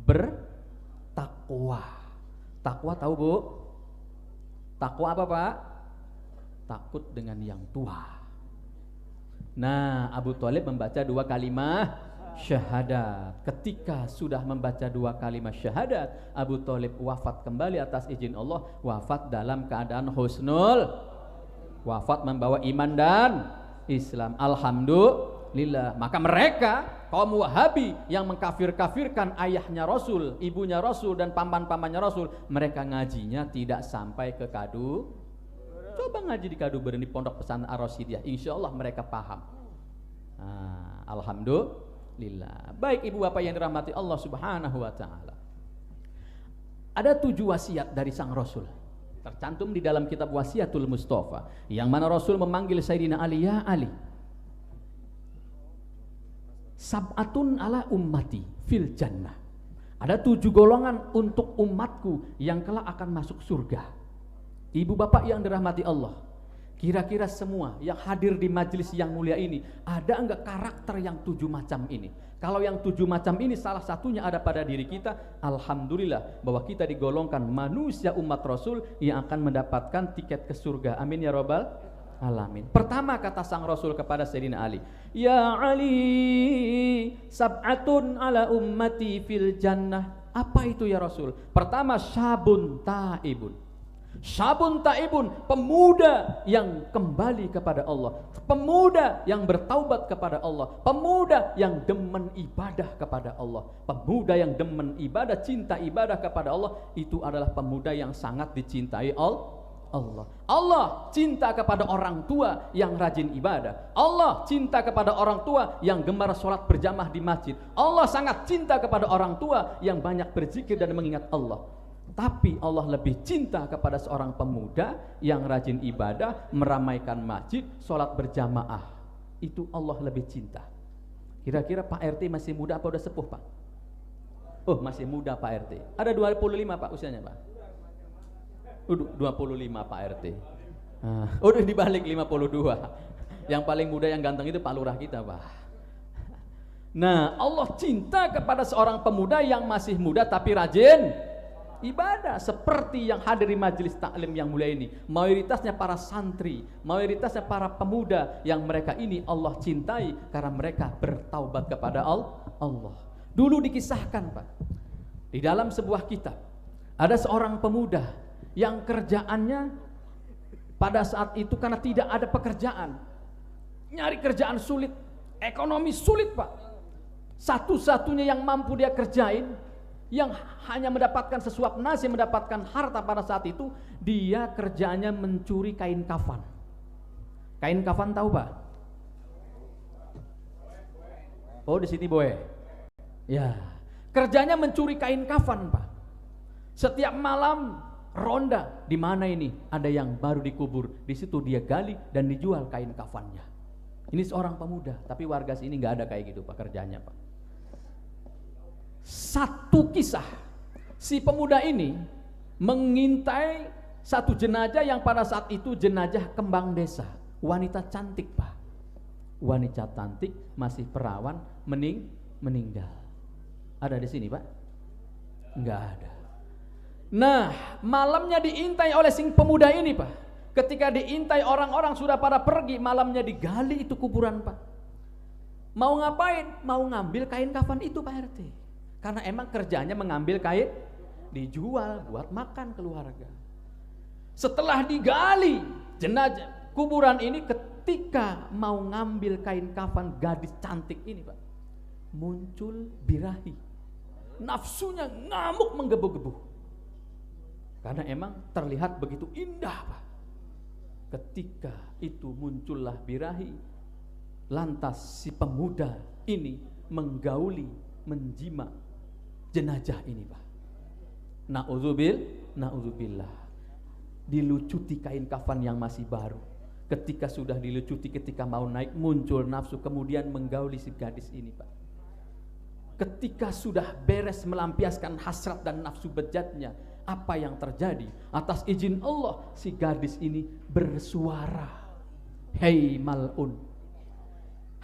bertakwa. Takwa tahu, Bu? Takwa apa, Pak? Takut dengan yang tua. Nah, Abu Thalib membaca 2 kalimat syahadat. Ketika sudah membaca 2 kalimat syahadat, Abu Thalib wafat kembali atas izin Allah. Wafat dalam keadaan husnul, wafat membawa iman dan Islam. Alhamdulillah. Maka mereka kaum Wahabi yang mengkafir-kafirkan ayahnya Rasul, ibunya Rasul, dan paman-pamannya Rasul, mereka ngajinya tidak sampai ke Kadu. Coba ngaji di Kadu Beren, di Pondok Pesantren Ar-Rasyidiyah, insya Allah mereka paham. Alhamdulillah. lillah. Baik ibu bapak yang dirahmati Allah Subhanahu wa taala. Ada 7 wasiat dari sang Rasul. Tercantum di dalam kitab Wasiatul Mustafa, yang mana Rasul memanggil Sayyidina Ali, ya Ali. Sab'atun ala ummati fil jannah. Ada 7 golongan untuk umatku yang kelak akan masuk surga. Ibu bapak yang dirahmati Allah, kira-kira semua yang hadir di majelis yang mulia ini, ada enggak karakter yang 7 macam ini? Kalau yang 7 macam ini salah satunya ada pada diri kita, alhamdulillah bahwa kita digolongkan manusia umat Rasul yang akan mendapatkan tiket ke surga. Amin ya rabbal alamin. Pertama kata sang Rasul kepada Sayyidina Ali, ya Ali, sab'atun ala ummati fil jannah. Apa itu ya Rasul? Pertama, syabun taibun. Syabun taibun, pemuda yang kembali kepada Allah, pemuda yang bertaubat kepada Allah, pemuda yang demen ibadah kepada Allah. Pemuda yang demen ibadah, cinta ibadah kepada Allah, itu adalah pemuda yang sangat dicintai Allah. Allah cinta kepada orang tua yang rajin ibadah. Allah cinta kepada orang tua yang gemar sholat berjamaah di masjid. Allah sangat cinta kepada orang tua yang banyak berzikir dan mengingat Allah. Tapi Allah lebih cinta kepada seorang pemuda yang rajin ibadah, meramaikan masjid, sholat berjamaah. Itu Allah lebih cinta. Kira-kira Pak RT masih muda apa udah sepuh Pak? Oh masih muda Pak RT. Ada 25 Pak usianya Pak? 25 Pak RT. Udah dibalik 52. Yang paling muda yang ganteng itu Pak Lurah kita Pak. Nah Allah cinta kepada seorang pemuda yang masih muda tapi rajin ibadah, seperti yang hadir di majelis taklim yang mulia ini. Mayoritasnya para santri, mayoritasnya para pemuda yang mereka ini Allah cintai karena mereka bertaubat kepada Allah. Dulu dikisahkan Pak, di dalam sebuah kitab ada seorang pemuda yang kerjaannya pada saat itu karena tidak ada pekerjaan, nyari kerjaan sulit, ekonomi sulit Pak. Satu-satunya yang mampu dia kerjain, yang hanya mendapatkan sesuap nasi, mendapatkan harta pada saat itu, dia kerjanya mencuri kain kafan. Kain kafan tahu Pak? Oh di sini boy. Ya, kerjanya mencuri kain kafan Pak. Setiap malam ronda, di mana ini ada yang baru dikubur, di situ dia gali dan dijual kain kafannya. Ini seorang pemuda, tapi warga sini nggak ada kayak gitu Pak kerjanya Pak. Satu kisah, si pemuda ini mengintai satu jenazah yang pada saat itu jenazah kembang desa, wanita cantik Pak. Wanita cantik masih perawan, meninggal. Ada di sini Pak? Enggak ada. Nah malamnya diintai oleh si pemuda ini Pak. Ketika diintai orang-orang sudah pada pergi, malamnya digali itu kuburan Pak. Mau ngapain? Mau ngambil kain kafan itu Pak RT. Karena emang kerjanya mengambil kain, dijual buat makan keluarga. Setelah digali jenazah kuburan ini, ketika mau ngambil kain kafan gadis cantik ini Pak, muncul birahi. Nafsunya ngamuk menggebu-gebu. Karena emang terlihat begitu indah Pak. Ketika itu muncullah birahi, lantas si pemuda ini menggauli, menjima jenazah ini Pak. Na'udzubillah. Dilucuti kain kafan yang masih baru. Ketika sudah dilucuti, ketika mau naik, muncul nafsu, kemudian menggauli si gadis ini Pak. Ketika sudah beres melampiaskan hasrat dan nafsu bejatnya, apa yang terjadi? Atas izin Allah, si gadis ini bersuara, hei mal'un,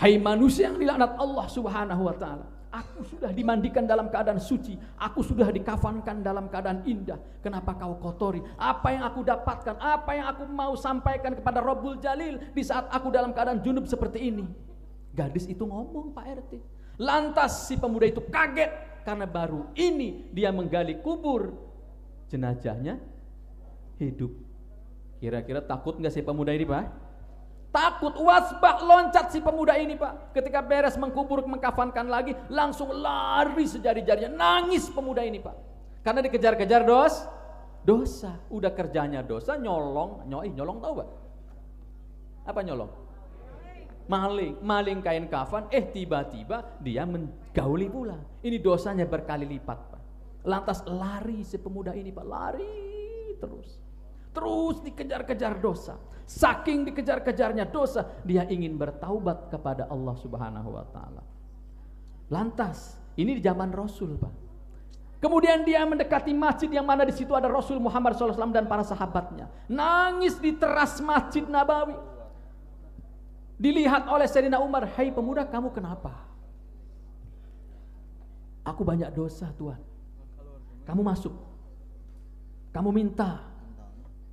hai manusia yang dilaknat Allah Subhanahu wa ta'ala, aku sudah dimandikan dalam keadaan suci, aku sudah dikafankan dalam keadaan indah, kenapa kau kotori? Apa yang aku dapatkan, apa yang aku mau sampaikan kepada Rabbul Jalil di saat aku dalam keadaan junub seperti ini? Gadis itu ngomong Pak RT. Lantas si pemuda itu kaget karena baru ini dia menggali kubur, jenazahnya hidup. Kira-kira takut nggak si pemuda ini Pak? Takut, wasbah, loncat si pemuda ini Pak. Ketika beres mengkubur, mengkafankan lagi, langsung lari sejari-jarinya, nangis pemuda ini Pak. Karena dikejar-kejar dosa. Udah kerjanya dosa, nyolong tahu Pak? Apa nyolong? maling kain kafan, tiba-tiba dia menggauli pula. Ini dosanya berkali lipat, Pak. Lantas lari si pemuda ini, Pak, lari terus dikejar-kejar dosa. Saking dikejar-kejarnya dosa, dia ingin bertaubat kepada Allah Subhanahu wa taala. Lantas, ini di zaman Rasul, Pak. Kemudian dia mendekati masjid yang mana di situ ada Rasul Muhammad SAW dan para sahabatnya. Nangis di teras Masjid Nabawi. Dilihat oleh Sayyidina Umar, "Hai pemuda, kamu kenapa?" "Aku banyak dosa, Tuhan." "Kamu masuk. Kamu minta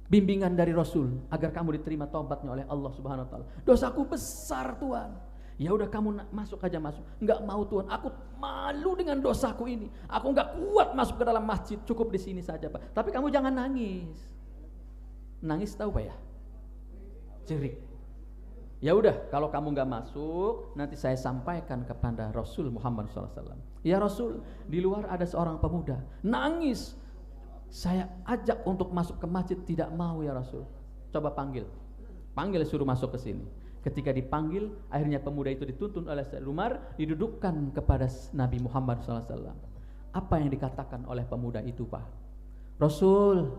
bimbingan dari Rasul agar kamu diterima taubatnya oleh Allah Subhanahu wa taala." "Dosaku besar, Tuhan." "Ya udah, kamu masuk aja, masuk." "Enggak mau, Tuhan, aku malu dengan dosaku ini. Aku enggak kuat masuk ke dalam masjid, cukup di sini saja, Pak." "Tapi kamu jangan nangis." Nangis tahu, Pak, ya? Jerik. "Ya udah, kalau kamu enggak masuk, nanti saya sampaikan kepada Rasul Muhammad SAW. Ya Rasul, di luar ada seorang pemuda nangis. Saya ajak untuk masuk ke masjid, tidak mau ya Rasul. Coba panggil, suruh masuk ke sini." Ketika dipanggil, akhirnya pemuda itu dituntun oleh Sayyidina Umar, didudukkan kepada Nabi Muhammad SAW. Apa yang dikatakan oleh pemuda itu, Pak? "Rasul,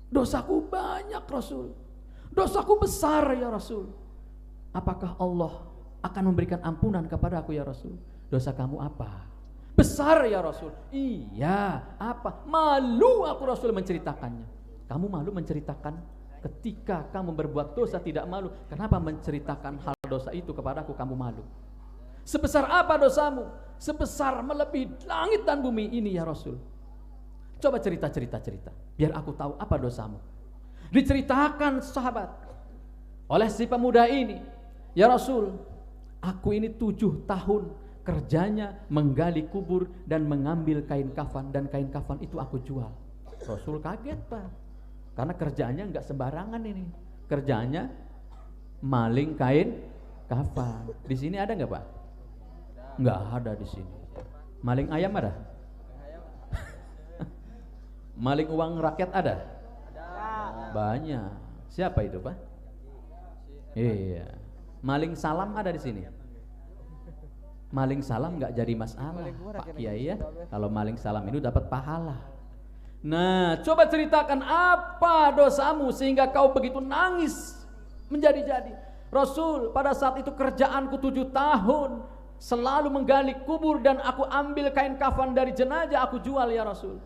dosaku banyak, Rasul. Dosaku besar ya Rasul. Apakah Allah akan memberikan ampunan kepada aku ya Rasul?" "Dosa kamu apa?" "Besar ya Rasul." "Iya, apa?" "Malu aku Rasul menceritakannya." "Kamu malu menceritakan? Ketika kamu berbuat dosa tidak malu, kenapa menceritakan hal dosa itu kepadaku kamu malu? Sebesar apa dosamu? Sebesar melebihi langit dan bumi ini ya Rasul. Coba cerita, biar aku tahu apa dosamu." Diceritakan sahabat oleh si pemuda ini, "Ya Rasul, aku ini 7 tahun kerjanya menggali kubur dan mengambil kain kafan, dan kain kafan itu aku jual." Rasul kaget, Pak. Karena kerjaannya enggak sembarangan ini. Kerjaannya maling kain kafan. Di sini ada enggak, Pak? Enggak ada di sini. Maling ayam ada? Maling uang rakyat ada? Banyak. Siapa itu, Pak? Iya. Maling salam ada di sini? Maling salam enggak jadi masalah, Pak Kiai ya. Kalau maling salam itu dapat pahala. Nah, coba ceritakan apa dosamu sehingga kau begitu nangis menjadi-jadi. "Rasul, pada saat itu kerjaanku 7 tahun selalu menggali kubur dan aku ambil kain kafan dari jenazah aku jual ya Rasul.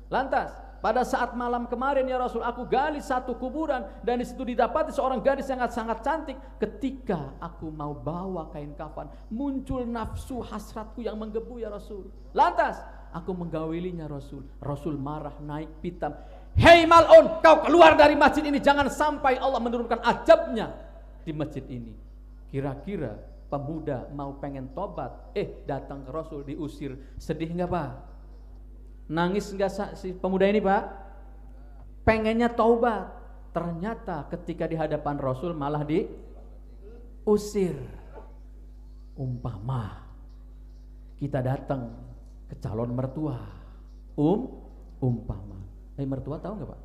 Lantas pada saat malam kemarin ya Rasul, aku gali satu kuburan dan di situ didapati seorang gadis yang sangat cantik. Ketika aku mau bawa kain kafan, muncul nafsu hasratku yang menggebu ya Rasul. Lantas aku menggaulinya Rasul. Rasul marah naik pitam. "Hei mal'un, kau keluar dari masjid ini, jangan sampai Allah menurunkan azabnya di masjid ini." Kira-kira pemuda mau pengen tobat, datang ke Rasul diusir. Sedih enggak, Pak? Nangis enggak si pemuda ini, Pak? Pengennya taubat. Ternyata ketika di hadapan Rasul malah diusir. Umpama kita datang ke calon mertua, umpama, mertua tahu nggak, Pak?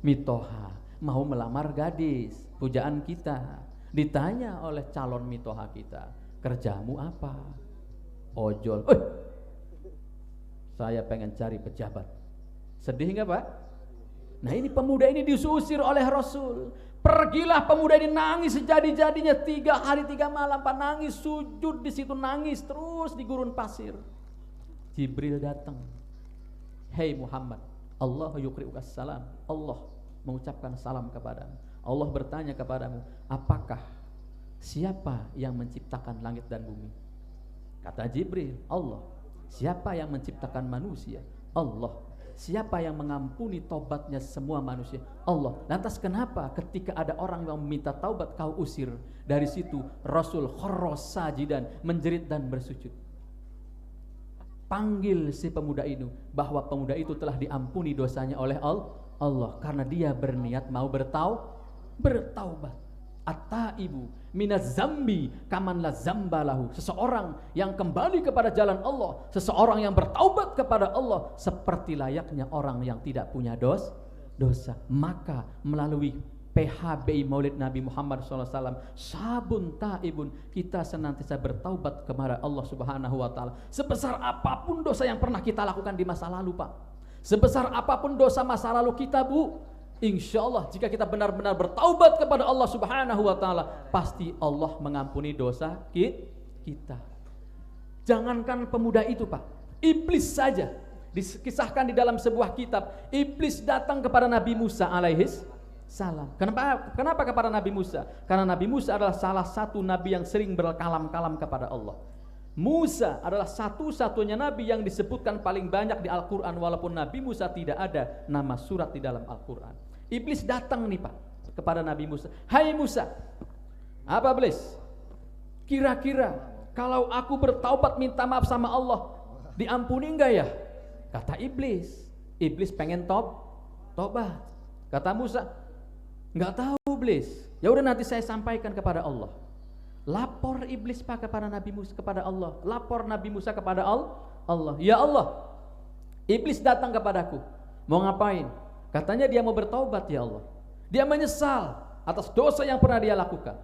Mitoha mau melamar gadis pujaan kita, ditanya oleh calon mitoha kita, "Kerjamu apa?" "Ojol." "Saya pengen cari pejabat." Sedih nggak, Pak? Nah, ini pemuda ini diusir oleh Rasul. Pergilah pemuda ini nangis sejadi-jadinya 3 hari 3 malam, Pak, nangis, sujud di situ, nangis terus di gurun pasir. Jibril datang. "Hei Muhammad, Allah yuqri'ukas salam." Allah mengucapkan salam kepadamu. Allah bertanya kepadamu, "Apakah siapa yang menciptakan langit dan bumi?" Kata Jibril, "Allah." "Siapa yang menciptakan manusia?" "Allah." "Siapa yang mengampuni taubatnya semua manusia?" "Allah." "Lantas kenapa ketika ada orang yang meminta taubat kau usir?" Dari situ Rasul kharras sajidan, menjerit dan bersujud. Panggil si pemuda itu, bahwa pemuda itu telah diampuni dosanya oleh Allah karena dia berniat mau bertaubat. At-taibu minaz zambi kaman la zambalahu. Seseorang yang kembali kepada jalan Allah, seseorang yang bertaubat kepada Allah seperti layaknya orang yang tidak punya dosa. Maka melalui PHBI Maulid Nabi Muhammad SAW, sabun taibun, kita senantiasa bertaubat kepada Allah Subhanahu wa taala. Sebesar apapun dosa yang pernah kita lakukan di masa lalu, Pak. Sebesar apapun dosa masa lalu kita, Bu, insya Allah jika kita benar-benar bertaubat kepada Allah Subhanahu wa taala, pasti Allah mengampuni dosa kita. Jangankan pemuda itu, Pak, iblis saja dikisahkan di dalam sebuah kitab. Iblis datang kepada Nabi Musa alaihis salam. Kenapa kepada Nabi Musa? Karena Nabi Musa adalah salah satu nabi yang sering berkalam-kalam kepada Allah. Musa adalah satu-satunya nabi yang disebutkan paling banyak di Al-Quran, walaupun Nabi Musa tidak ada nama surat di dalam Al-Quran. Iblis datang nih, Pak, kepada Nabi Musa. Hai Musa, apa iblis? Kira-kira kalau aku bertaubat minta maaf sama Allah, diampuni enggak ya? Kata iblis. Iblis pengen tobat. Kata Musa, enggak tahu iblis. Ya udah, nanti saya sampaikan kepada Allah. Lapor iblis, Pak, kepada Nabi Musa, kepada Allah. Lapor Nabi Musa kepada Allah. Ya Allah, iblis datang kepadaku. Mau ngapain? Katanya dia mau bertaubat, ya Allah. Dia menyesal atas dosa yang pernah dia lakukan.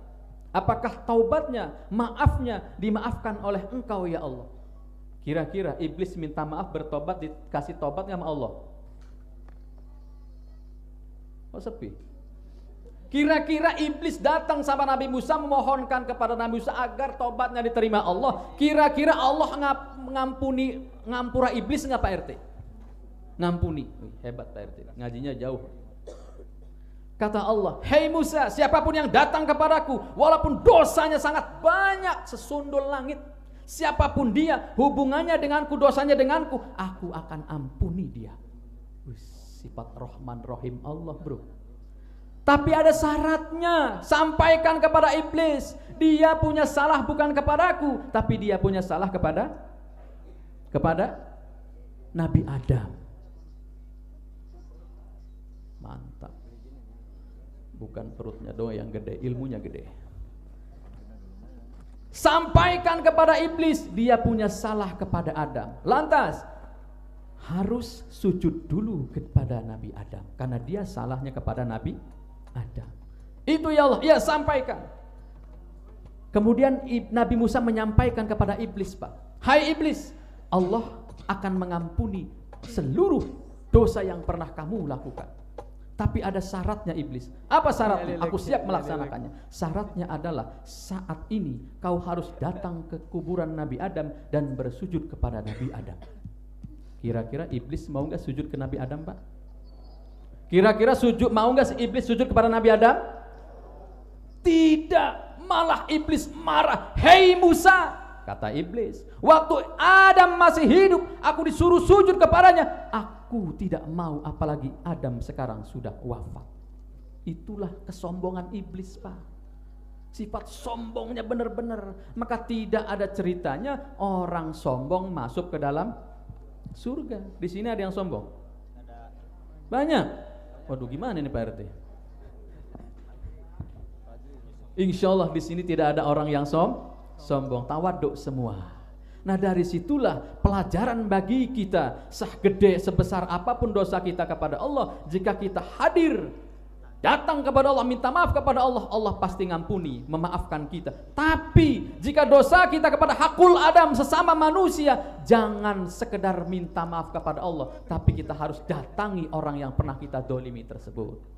Apakah taubatnya, maafnya dimaafkan oleh Engkau, ya Allah? Kira-kira iblis minta maaf, bertobat, dikasih tobat sama Allah? Oh, sepi. Kira-kira iblis datang sama Nabi Musa memohonkan kepada Nabi Musa agar tobatnya diterima Allah. Kira-kira Allah ngampura iblis enggak, Pak RT? Ngampuni. Hebat Pak RT, ngajinya jauh. Kata Allah, hei Musa, siapapun yang datang kepadaku, walaupun dosanya sangat banyak sesundul langit, siapapun dia, hubungannya denganku, dosanya denganku, aku akan ampuni dia. Sifat Rahman Rahim Allah, bro. Tapi ada syaratnya. Sampaikan kepada iblis, dia punya salah bukan kepadaku, tapi dia punya salah kepada Nabi Adam. Mantap. Bukan perutnya doang yang gede, ilmunya gede. Sampaikan kepada iblis, dia punya salah kepada Adam. Lantas harus sujud dulu kepada Nabi Adam, karena dia salahnya kepada Nabi Adam. Itu ya Allah, ya sampaikan. Kemudian Nabi Musa menyampaikan kepada iblis, Pak, hai iblis, Allah akan mengampuni seluruh dosa yang pernah kamu lakukan. Tapi ada syaratnya iblis. Apa syaratnya? Aku siap melaksanakannya. Syaratnya adalah saat ini kau harus datang ke kuburan Nabi Adam dan bersujud kepada Nabi Adam. Kira-kira iblis mau nggak sujud ke Nabi Adam, Pak? Kira-kira mau nggak iblis sujud kepada Nabi Adam? Tidak, malah iblis marah. Hei Musa, kata iblis, waktu Adam masih hidup, aku disuruh sujud kepadanya. Aku tidak mau, apalagi Adam sekarang sudah wafat. Itulah kesombongan iblis, Pak. Sifat sombongnya benar-benar. Maka tidak ada ceritanya orang sombong masuk ke dalam surga. Di sini ada yang sombong? Banyak. Waduh, gimana nih Pak RT? Insya Allah di sini tidak ada orang yang sombong, tawaduk semua. Nah, dari situlah pelajaran bagi kita, segede sebesar apapun dosa kita kepada Allah, jika kita hadir datang kepada Allah, minta maaf kepada Allah, Allah pasti ngampuni, memaafkan kita. Tapi jika dosa kita kepada hakul Adam, sesama manusia, jangan sekedar minta maaf kepada Allah, tapi kita harus datangi orang yang pernah kita dolimi tersebut.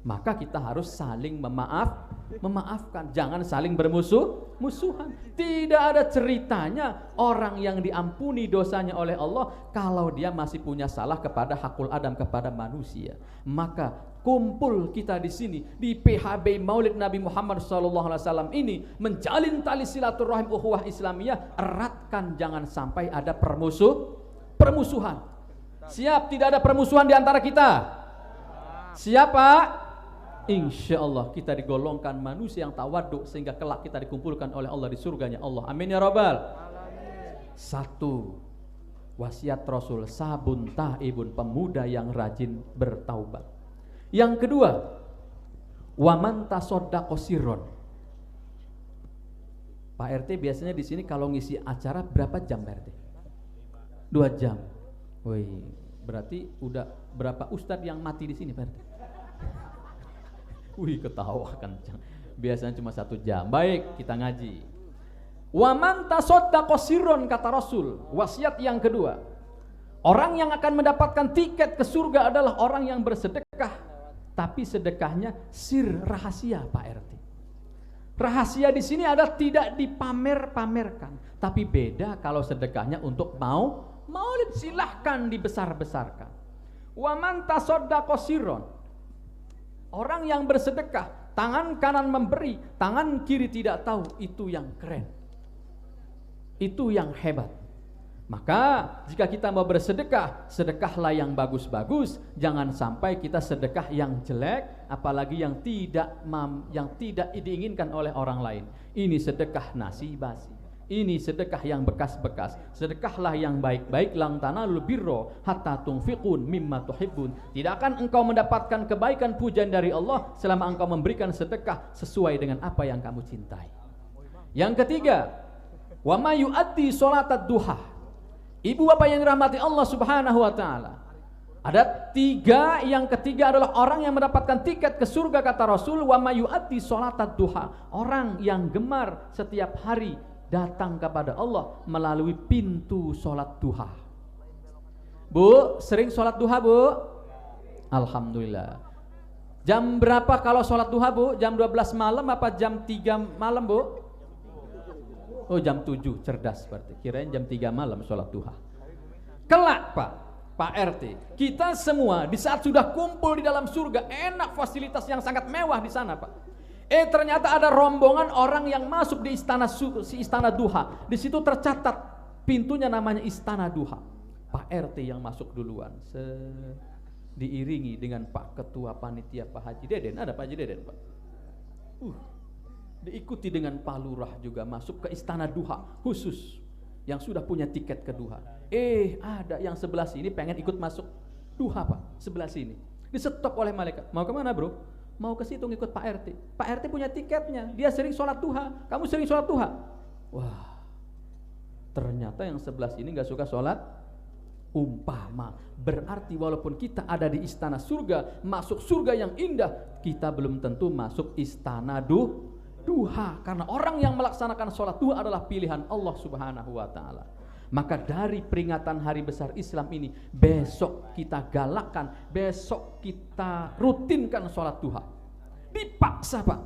Maka kita harus saling memaafkan, jangan saling bermusuhan. Tidak ada ceritanya orang yang diampuni dosanya oleh Allah kalau dia masih punya salah kepada hakul Adam, kepada manusia. Maka kumpul kita di sini di PHB Maulid Nabi Muhammad SAW ini menjalin tali silaturahim ukhuwah Islamiyah. Eratkan, jangan sampai ada permusuhan. Siap tidak ada permusuhan di antara kita? Siapa? Insya Allah kita digolongkan manusia yang tawaduk, sehingga kelak kita dikumpulkan oleh Allah di surganya Allah. Amin ya Rabbal. Satu, wasiat Rasul, sabun taibun, pemuda yang rajin bertaubat. Yang kedua, waman tasoddaqo sirron. Pak RT biasanya di sini kalau ngisi acara berapa jam Pak RT? 2 jam. Wih, berarti udah berapa ustadz yang mati di sini Pak RT? Wih, ketawa kencang. Biasanya cuma 1 jam. Baik, kita ngaji. Wa man tasaddaqa sirron, kata Rasul. Wasiat yang kedua, orang yang akan mendapatkan tiket ke surga adalah orang yang bersedekah, tapi sedekahnya sir, rahasia, Pak RT. Rahasia di sini adalah tidak dipamer-pamerkan, tapi beda kalau sedekahnya untuk maulid, silahkan dibesar-besarkan. Wa man tasaddaqa sirron, orang yang bersedekah, tangan kanan memberi, tangan kiri tidak tahu, itu yang keren, itu yang hebat. Maka jika kita mau bersedekah, sedekahlah yang bagus-bagus, jangan sampai kita sedekah yang jelek, apalagi yang tidak diinginkan oleh orang lain. Ini sedekah nasi basi, ini sedekah yang bekas-bekas. Sedekahlah yang baik-baik, lang tanalul birra hatta tunfiqun mimma tuhibbun. Tidak akan engkau mendapatkan kebaikan pujian dari Allah selama engkau memberikan sedekah sesuai dengan apa yang kamu cintai. Yang ketiga, wa ma yu'addi sholatad duha. Ibu bapak yang dirahmati Allah subhanahu wa ta'ala, ada 3. Yang ketiga adalah orang yang mendapatkan tiket ke surga, kata Rasul, wa ma yu'addi sholatad duha, orang yang gemar setiap hari datang kepada Allah melalui pintu sholat duha. Bu, sering sholat duha, Bu? Alhamdulillah. Jam berapa kalau sholat duha, Bu? Jam 12 malam apa jam 3 malam, Bu? Oh, jam 7, cerdas berarti. Kirain jam 3 malam sholat duha. Kelak, Pak RT, kita semua di saat sudah kumpul di dalam surga, enak, fasilitas yang sangat mewah di sana, Pak. Ternyata ada rombongan orang yang masuk di istana duha. Di situ tercatat pintunya namanya istana duha. Pak RT yang masuk duluan, diiringi dengan Pak Ketua Panitia, Pak Haji Deden. Ada Pak Haji Deden, Pak. Diikuti dengan Pak Lurah juga masuk ke istana duha khusus yang sudah punya tiket ke duha. Ada yang sebelah sini pengen ikut masuk duha, Pak, sebelah sini. Disetop oleh malaikat. Mau kemana, bro? Mau ke situ ngikut Pak RT. Pak RT punya tiketnya, dia sering sholat duha, kamu sering sholat duha. Wah, ternyata yang sebelah sini gak suka sholat umpama. Berarti walaupun kita ada di istana surga, masuk surga yang indah, kita belum tentu masuk istana duha, karena orang yang melaksanakan sholat duha adalah pilihan Allah subhanahu wa ta'ala. Maka dari peringatan hari besar Islam ini, besok kita galakkan, besok kita rutinkan sholat duha. Dipaksa, Pak.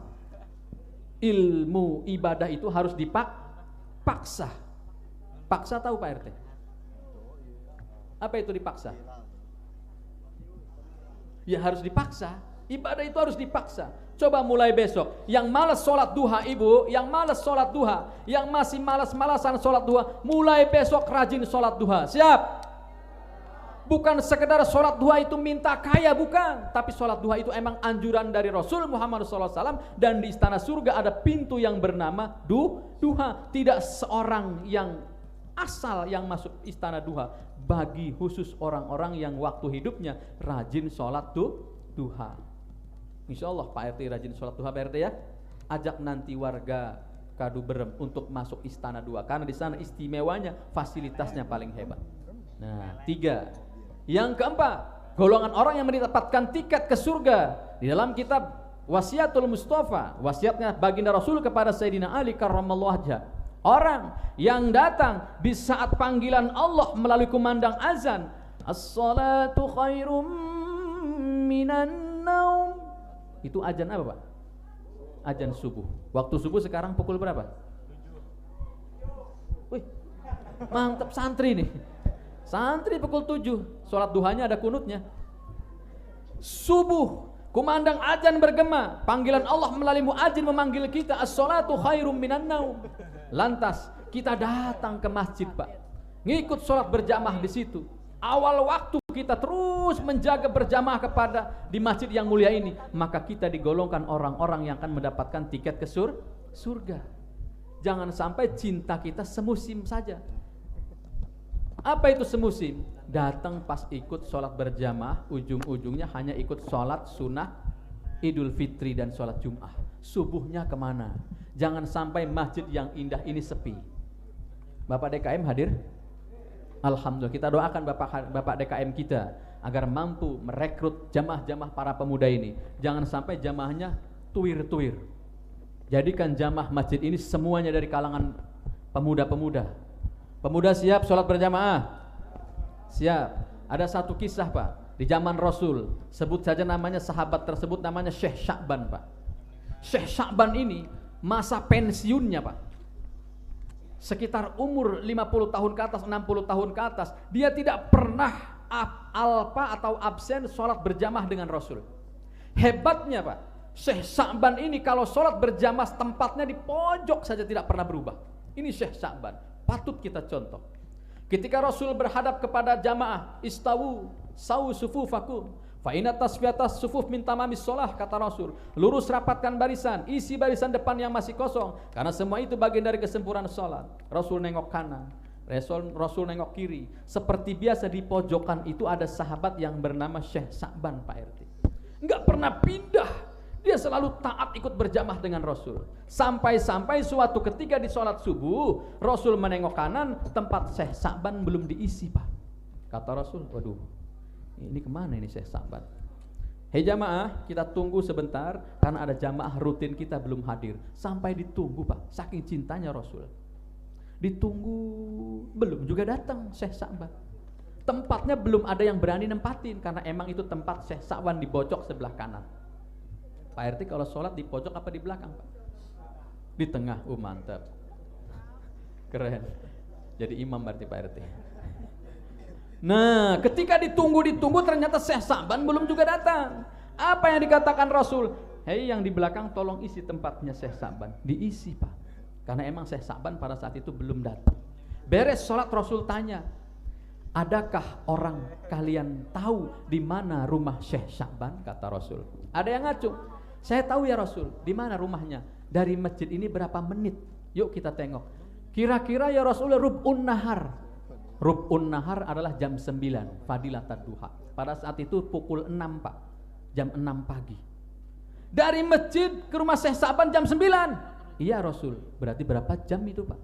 Ilmu ibadah itu harus dipaksa. Paksa tahu Pak RT? Apa itu dipaksa? Ya harus dipaksa. Ibadah itu harus dipaksa. Coba mulai besok, yang malas sholat duha, ibu, yang malas sholat duha, yang masih malas-malasan sholat duha, mulai besok rajin sholat duha. Siap? Bukan sekedar sholat duha itu minta kaya, bukan. Tapi sholat duha itu emang anjuran dari Rasul Muhammad SAW. Dan di istana surga ada pintu yang bernama duha. Tidak seorang yang asal yang masuk istana duha, bagi khusus orang-orang yang waktu hidupnya rajin sholat duha. Insya Allah Pak RT rajin sholat duha, Pak RT ya. Ajak nanti warga Kadu Berem untuk masuk istana duha, karena di sana istimewanya fasilitasnya paling hebat. Nah, 3. Yang keempat, golongan orang yang mendapatkan tiket ke surga. Di dalam kitab Wasiatul Mustafa, wasiatnya baginda Rasul kepada Sayyidina Ali karramallahu wajhah, orang yang datang di saat panggilan Allah melalui kumandang azan, as-salatu khairum minan naum. Itu azan apa, Pak? Azan subuh. Waktu subuh sekarang pukul berapa? 7. Wih, mantap santri nih. Santri pukul 7. Sholat duhanya ada kunutnya. Subuh, kumandang azan bergema. Panggilan Allah melalui muadzin memanggil kita, as-salatu khairum minan naum. Lantas kita datang ke masjid, Pak. Ngikut sholat berjamaah di situ. Awal waktu kita terus menjaga berjamaah di masjid yang mulia ini, maka kita digolongkan orang-orang yang akan mendapatkan tiket ke surga. Jangan sampai cinta kita semusim saja. Apa itu semusim? Datang pas ikut sholat berjamaah, ujung-ujungnya hanya ikut sholat sunnah Idul Fitri dan sholat Jum'ah. Subuhnya kemana? Jangan sampai masjid yang indah ini sepi. Bapak DKM hadir? Alhamdulillah, kita doakan Bapak DKM kita agar mampu merekrut jamaah-jamaah para pemuda ini. Jangan sampai jamaahnya tuir-tuir. Jadikan jamaah masjid ini semuanya dari kalangan pemuda-pemuda. Pemuda siap sholat berjamaah? Siap. Ada satu kisah Pak, di zaman Rasul, sebut saja namanya, sahabat tersebut namanya Syekh Sya'ban Pak. Syekh Sya'ban ini masa pensiunnya Pak, sekitar umur 50 tahun ke atas, 60 tahun ke atas, dia tidak pernah alpa atau absen sholat berjamaah dengan Rasul. Hebatnya Pak, Syekh Sya'ban ini kalau sholat berjamaah tempatnya di pojok saja, tidak pernah berubah. Ini Syekh Sya'ban, patut kita contoh. Ketika Rasul berhadap kepada jamaah, istawu sawu sufufakum fa inna tasfiyatas sufuf min tamamis shalah, kata Rasul, lurus rapatkan barisan, isi barisan depan yang masih kosong, karena semua itu bagian dari kesempurnaan salat. Rasul nengok kanan, Rasul nengok kiri. Seperti biasa di pojokan itu ada sahabat yang bernama Syekh Sya'ban Pak RT. Enggak pernah pindah, dia selalu taat ikut berjamaah dengan Rasul. Sampai-sampai suatu ketika di sholat subuh, Rasul menengok kanan, tempat Syekh Sya'ban belum diisi Pak. Kata Rasul, waduh, ini kemana ini Syekh Sya'ban? Hei jamaah, kita tunggu sebentar, karena ada jamaah rutin kita belum hadir. Sampai ditunggu Pak, saking cintanya Rasul. Ditunggu, belum juga datang Syekh Sya'ban. Tempatnya belum ada yang berani nempatin, karena emang itu tempat Syekh Sya'ban di pojok sebelah kanan. Pak RT kalau sholat di pojok apa di belakang Pak? Di tengah. Mantap, keren, jadi imam berarti Pak RT. Nah, ketika ditunggu ternyata Syekh Sya'ban belum juga datang. Apa yang dikatakan Rasul? Hei yang di belakang tolong isi tempatnya Syekh Sya'ban. Diisi Pak, karena emang Syekh Sya'ban pada saat itu belum datang. Beres sholat Rasul tanya, adakah orang kalian tahu di mana rumah Syekh Sya'ban? Kata Rasul. Ada yang ngacung, saya tahu ya Rasul. Di mana rumahnya? Dari masjid ini berapa menit? Yuk kita tengok. Kira-kira ya Rasul, rub'un nahar. Rub'un nahar adalah jam 9, fadilatad duha. Pada saat itu pukul 6 Pak, jam 6 pagi. Dari masjid ke rumah Syekh Sya'ban jam 9. Iya Rasul, berarti berapa jam itu Pak?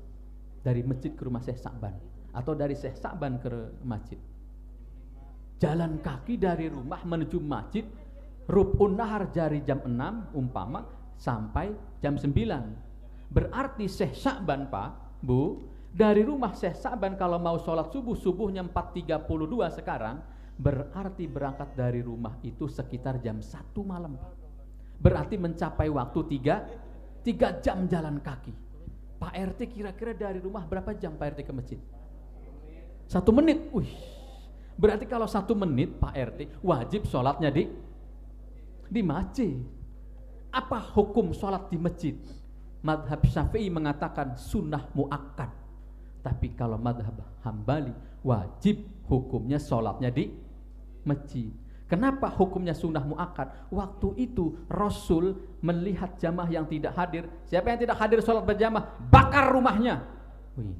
Dari masjid ke rumah Syekh Sya'ban, atau dari Syekh Sya'ban ke masjid? Jalan kaki dari rumah menuju masjid, rub'un nahar dari jam 6 umpama sampai jam 9. Berarti Syekh Sya'ban Pak, Bu, dari rumah Syekh Sya'ban kalau mau sholat subuh, subuhnya 4.32 sekarang, berarti berangkat dari rumah itu sekitar jam 1 malam Pak. Berarti mencapai waktu 3 jam jalan kaki. Pak RT kira-kira dari rumah berapa jam Pak RT ke masjid? 1 menit. Wih, berarti kalau 1 menit Pak RT wajib sholatnya di masjid. Apa hukum sholat di masjid? Madhab Syafi'i mengatakan sunnah muakkad. Tapi kalau madhab Hambali wajib hukumnya sholatnya di masjid. Kenapa hukumnya sunnah muakkad? Waktu itu Rasul melihat jamaah yang tidak hadir. Siapa yang tidak hadir sholat berjamaah, bakar rumahnya. Wih,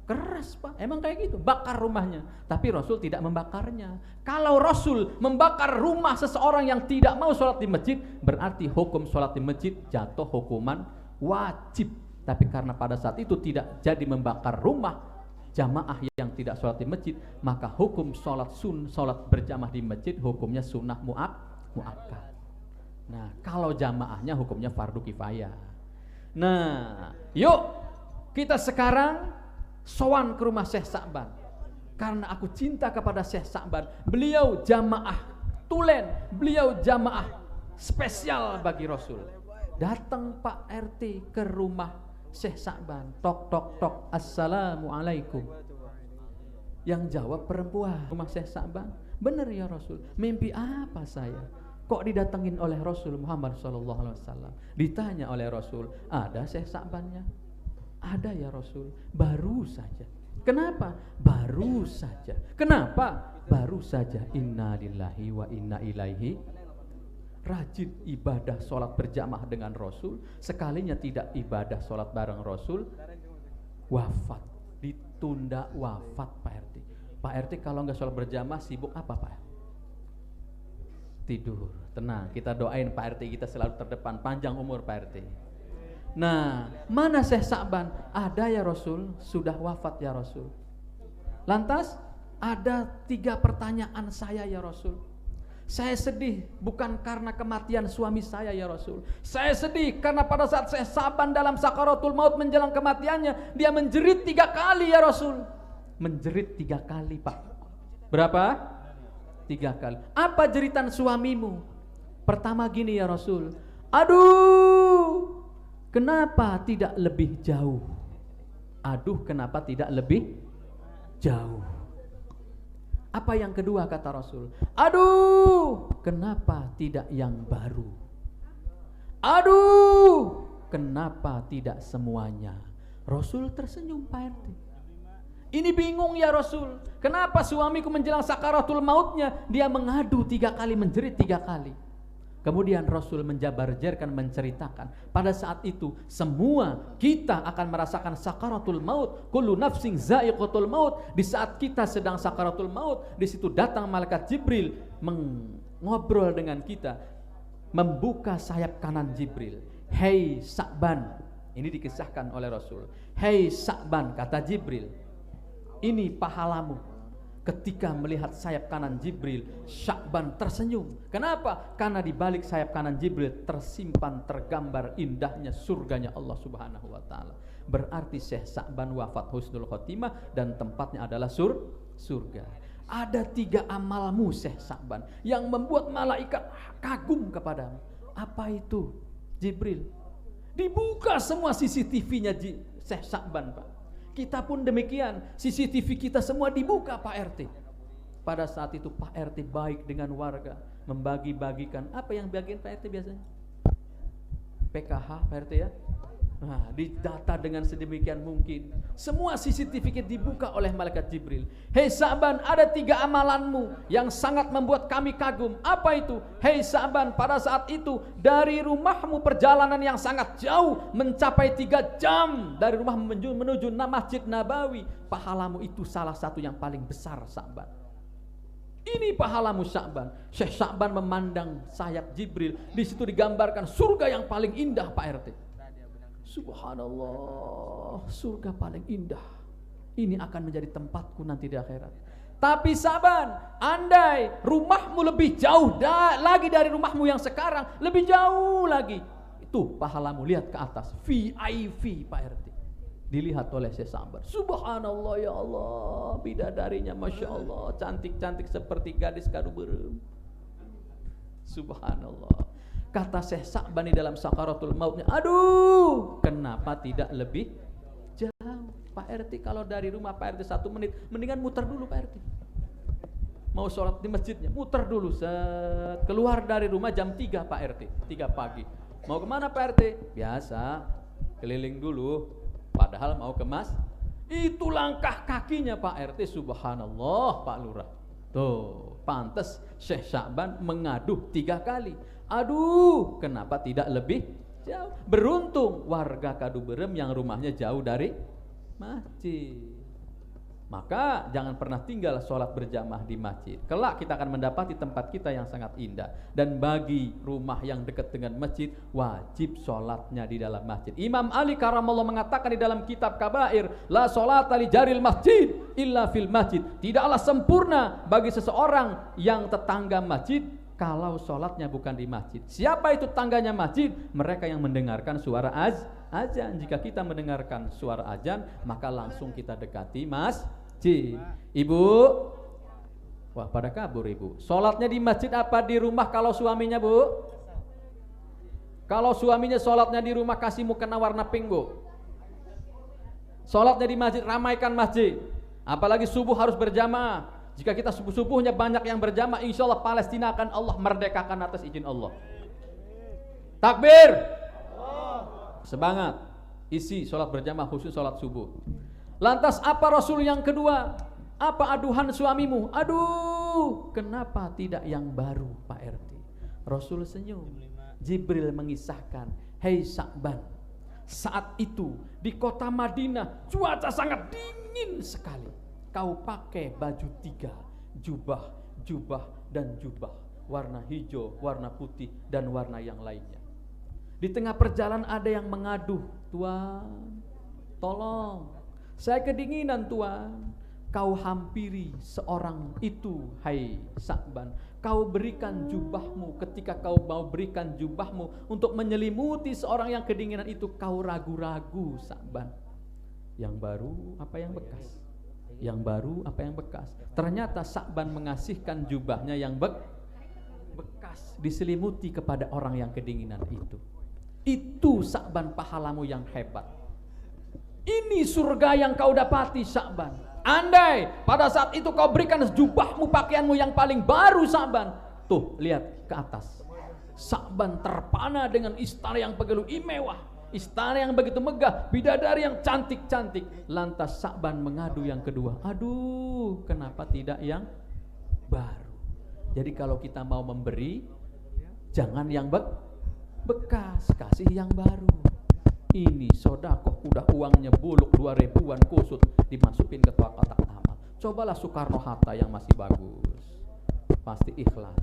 keras Pak, emang kayak gitu, bakar rumahnya. Tapi Rasul tidak membakarnya. Kalau Rasul membakar rumah seseorang yang tidak mau sholat di masjid, berarti hukum sholat di masjid jatuh hukuman wajib. Tapi karena pada saat itu tidak jadi membakar rumah jamaah yang tidak sholat di masjid, maka hukum sholat berjamaah di masjid hukumnya sunnah muakkad. Nah, kalau jamaahnya hukumnya fardu kifayah. Nah, yuk kita sekarang sowan ke rumah Syekh Sya'ban, karena aku cinta kepada Syekh Sya'ban. Beliau jamaah tulen, beliau jamaah spesial bagi Rasul. Datang Pak RT ke rumah Syekh Sya'ban, tok tok tok, assalamualaikum. Yang jawab perempuan. Rumah Syekh Sya'ban, benar ya Rasul, mimpi apa saya kok didatengin oleh Rasul Muhammad SAW? Ditanya oleh Rasul, ada Syekh Sya'bannya? Ada ya Rasul, baru saja. Kenapa? Baru saja. Kenapa? Baru saja. Inna lillahi wa inna ilaihi. Rajin ibadah sholat berjamaah dengan Rasul, sekalinya tidak ibadah sholat bareng Rasul, wafat, ditunda wafat Pak RT. Pak RT kalau nggak sholat berjamaah sibuk apa Pak? Tidur. Tenang, kita doain Pak RT kita selalu terdepan, panjang umur Pak RT. Nah, mana Syekh Sya'ban? Ada ya Rasul, sudah wafat ya Rasul. Lantas ada 3 pertanyaan saya ya Rasul. Saya sedih bukan karena kematian suami saya ya Rasul. Saya sedih karena pada saat saya Sa'ban dalam sakaratul maut menjelang kematiannya, dia menjerit 3 kali ya Rasul. Menjerit 3 kali Pak. Berapa? 3 kali. Apa jeritan suamimu? Pertama gini ya Rasul. Aduh, kenapa tidak lebih jauh? Aduh, kenapa tidak lebih jauh? Apa yang kedua kata Rasul? Aduh, kenapa tidak yang baru? Aduh, kenapa tidak semuanya? Rasul tersenyum Pak RT. Ini bingung ya Rasul. Kenapa suamiku menjelang sakaratul mautnya dia mengadu 3 kali, menjerit 3 kali? Kemudian Rasul menjabarjerkan, menceritakan pada saat itu semua kita akan merasakan sakaratul maut. Kullu nafsin za'iqatul maut. Di saat kita sedang sakaratul maut, di situ datang malaikat Jibril mengobrol dengan kita, membuka sayap kanan Jibril. Hei Sa'ban, ini dikisahkan oleh Rasul. Hei Sa'ban, kata Jibril, ini pahalamu. Ketika melihat sayap kanan Jibril, Sa'ban tersenyum. Kenapa? Karena di balik sayap kanan Jibril tersimpan, tergambar indahnya surganya Allah Subhanahu wa taala. Berarti Syekh Sa'ban wafat husnul khotimah dan tempatnya adalah surga. Ada 3 amalmu Syekh Sa'ban yang membuat malaikat kagum kepadamu. Apa itu? Jibril. Dibuka semua CCTV-nya Syekh Sa'ban, Pak. Kita pun demikian, CCTV kita semua dibuka Pak RT. Pada saat itu Pak RT baik dengan warga, membagi-bagikan. Apa yang bagian Pak RT biasanya? PKH Pak RT ya. Nah, didata dengan sedemikian mungkin. Semua CCTV dibuka oleh malaikat Jibril. Hei Sa'ban, ada 3 amalanmu yang sangat membuat kami kagum. Apa itu? Hei Sa'ban, pada saat itu dari rumahmu perjalanan yang sangat jauh, mencapai 3 jam dari rumah menuju Masjid Nabawi. Pahalamu itu salah satu yang paling besar Sa'ban. Ini pahalamu Sa'ban. Syekh Sa'ban memandang sayap Jibril. Di situ digambarkan surga yang paling indah Pak RT. Subhanallah, surga paling indah. Ini akan menjadi tempatku nanti di akhirat. Tapi Sa'ban, andai rumahmu lebih jauh lagi dari rumahmu yang sekarang, lebih jauh lagi, itu pahalamu, lihat ke atas, VIP Pak RT. Dilihat oleh Syekh Sa'ban. Subhanallah ya Allah, bidadarinya Masya Allah, cantik-cantik seperti gadis kadu berem. Subhanallah. Kata Syekh Sa'ban di dalam sakaratul mautnya, aduh, kenapa tidak lebih jauh? Pak RT, kalau dari rumah Pak RT 1 menit, mendingan muter dulu Pak RT. Mau sholat di masjidnya, muter dulu. Keluar dari rumah jam 3 Pak RT, 3 pagi. Mau kemana Pak RT? Biasa, keliling dulu. Padahal mau ke itu langkah kakinya Pak RT. Subhanallah Pak Lurah. Tuh, pantas Syekh Sa'ban mengaduh 3 kali. Aduh, kenapa tidak lebih jauh? Beruntung warga Kadu Berem yang rumahnya jauh dari masjid. Maka jangan pernah tinggal sholat berjamaah di masjid. Kelak kita akan mendapati tempat kita yang sangat indah. Dan bagi rumah yang dekat dengan masjid, wajib sholatnya di dalam masjid. Imam Ali karamallahu mengatakan di dalam kitab Kabair, la sholata li jaril masjid illa fil masjid. Tidaklah sempurna bagi seseorang yang tetangga masjid kalau sholatnya bukan di masjid. Siapa itu tangganya masjid? Mereka yang mendengarkan suara azan. Jika kita mendengarkan suara azan, maka langsung kita dekati masjid. Ibu, wah pada kabur ibu. Sholatnya di masjid apa di rumah kalau suaminya Bu? Kalau suaminya sholatnya di rumah, kasih mukena warna pink Bu. Sholatnya di masjid, ramaikan masjid. Apalagi subuh harus berjamaah. Jika kita subuh-subuhnya banyak yang berjamaah, insya Allah Palestina akan Allah merdekakan atas izin Allah. Takbir, semangat, isi sholat berjamaah khusus sholat subuh. Lantas apa Rasul yang kedua? Apa aduhan suamimu? Aduh, kenapa tidak yang baru Pak RT? Rasul senyum. Jibril mengisahkan, hei Sa'ban, saat itu di kota Madinah cuaca sangat dingin sekali. Kau pakai baju 3, jubah, dan jubah. Warna hijau, warna putih, dan warna yang lainnya. Di tengah perjalanan ada yang mengadu, Tuan, tolong, saya kedinginan Tuan. kau hampiri seorang itu, hai Sa'ban. Kau berikan jubahmu, ketika kau mau berikan jubahmu untuk menyelimuti seorang yang kedinginan itu, kau ragu-ragu Sa'ban. Yang baru apa yang bekas? Yang baru apa yang bekas? Ternyata Sa'ban mengasihkan jubahnya yang bekas, diselimuti kepada orang yang kedinginan itu. Itu Sa'ban pahalamu yang hebat. Ini surga yang kau dapati Sa'ban. Andai pada saat itu kau berikan jubahmu, pakaianmu yang paling baru Sa'ban. Tuh, lihat ke atas. Sa'ban terpana dengan istana yang begitu mewah, istana yang begitu megah, bidadari yang cantik-cantik. Lantas Sa'ban mengadu yang kedua. Aduh, kenapa tidak yang baru? Jadi kalau kita mau memberi, jangan yang bekas, kasih yang baru. Ini sodakoh, udah uangnya buluk 2.000-an kusut, dimasukin ke kotak amal. Cobalah Soekarno-Hatta yang masih bagus, pasti ikhlas.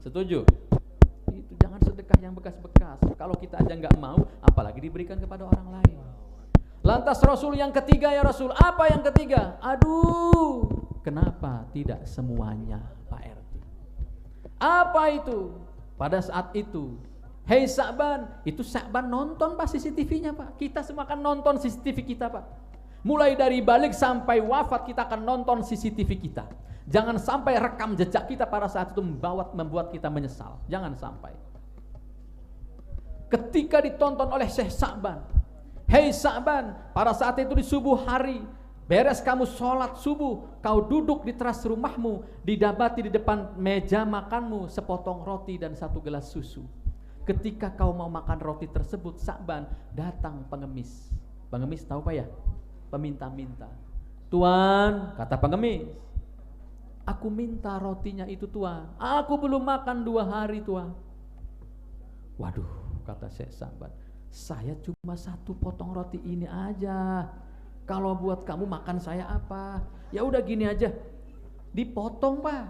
Setuju? Itu jangan sedekah yang bekas-bekas. Kalau kita aja nggak mau, apalagi diberikan kepada orang lain. Lantas Rasul yang ketiga, ya Rasul, apa yang ketiga? Aduh, kenapa tidak semuanya, Pak RT? Apa itu? Pada saat itu, hei Sa'ban, itu Sa'ban nonton Pak CCTV-nya Pak. Kita semua akan nonton CCTV kita Pak. Mulai dari balik sampai wafat kita akan nonton CCTV kita. Jangan sampai rekam jejak kita pada saat itu membuat kita menyesal. Jangan sampai. Ketika ditonton oleh Syekh Sa'ban, hei Sa'ban, pada saat itu di subuh hari, beres kamu sholat subuh, kau duduk di teras rumahmu, didapati di depan meja makanmu sepotong roti dan 1 gelas susu. Ketika kau mau makan roti tersebut, Sa'ban, datang pengemis. Pengemis tahu Pak ya? Peminta-minta. Tuan, kata pengemis, aku minta rotinya itu Tuan. Aku belum makan 2 hari Tuan. Waduh, kata Syekh Sa'ban, saya cuma 1 potong roti ini aja. Kalau buat kamu makan saya apa? Ya udah gini aja, dipotong Pak.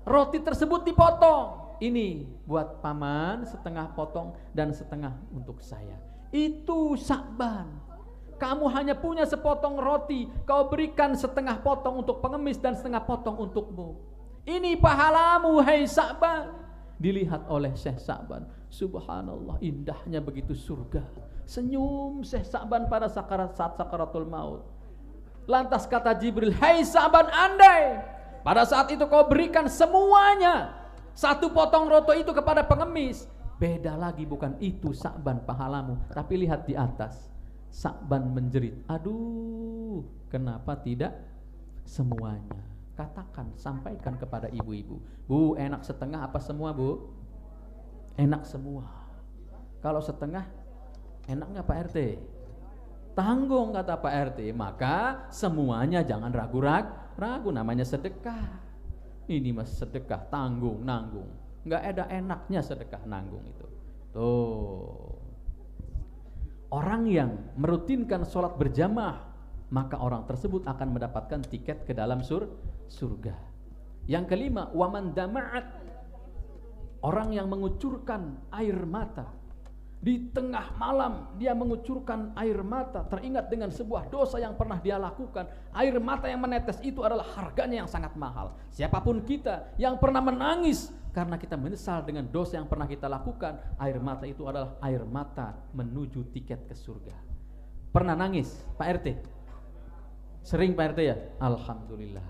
Roti tersebut dipotong. Ini buat paman, setengah potong dan setengah untuk saya. Itu Sa'ban. Kamu hanya punya sepotong roti, kau berikan setengah potong untuk pengemis dan setengah potong untukmu. Ini pahalamu, hai Sa'ban. Dilihat oleh Syekh Sa'ban. Subhanallah, indahnya begitu surga. Senyum Syekh Sa'ban pada saat sakaratul maut. Lantas kata Jibril, hai Sa'ban, andai pada saat itu kau berikan semuanya, 1 potong roti itu kepada pengemis, beda lagi, bukan itu Sa'ban pahalamu. Tapi lihat di atas, Sa'ban menjerit, aduh, kenapa tidak semuanya? Katakan, sampaikan kepada ibu-ibu, Bu, enak setengah apa semua Bu? Enak semua. Kalau setengah, enak nggak Pak RT? Tanggung kata Pak RT, maka semuanya jangan ragu-ragu, namanya sedekah. Ini mas sedekah tanggung nanggung, nggak ada enaknya sedekah nanggung itu. Tuh, orang yang merutinkan sholat berjamaah, maka orang tersebut akan mendapatkan tiket ke dalam surga. Yang kelima, waman dama'at, orang yang mengucurkan air mata. Di tengah malam dia mengucurkan air mata, teringat dengan sebuah dosa yang pernah dia lakukan. Air mata yang menetes itu adalah harganya yang sangat mahal. Siapapun kita yang pernah menangis karena kita menyesal dengan dosa yang pernah kita lakukan, air mata itu adalah air mata menuju tiket ke surga. Pernah nangis Pak RT? Sering Pak RT ya? Alhamdulillah.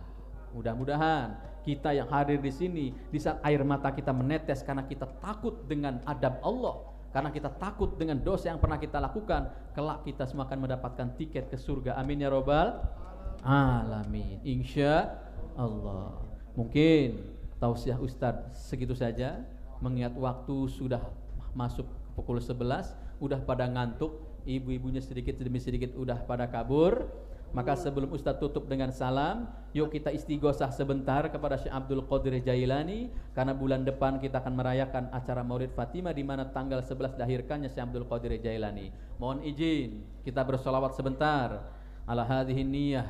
Mudah-mudahan kita yang hadir di sini, di saat air mata kita menetes karena kita takut dengan adab Allah, karena kita takut dengan dosa yang pernah kita lakukan, kelak kita semua akan mendapatkan tiket ke surga. Amin ya robbal alamin, insya Allah. Mungkin tausiah Ustadz segitu saja, mengingat waktu sudah masuk pukul 11, udah pada ngantuk, ibu-ibunya sedikit demi sedikit udah pada kabur. Maka sebelum Ustadz tutup dengan salam, yuk kita istighosah sebentar kepada Syekh Abdul Qadir Jailani, karena bulan depan kita akan merayakan acara Maulid Fatimah, di mana tanggal 11 lahirkannya Syekh Abdul Qadir Jailani. Mohon izin kita bersolawat sebentar. Ala hadhihi niyyah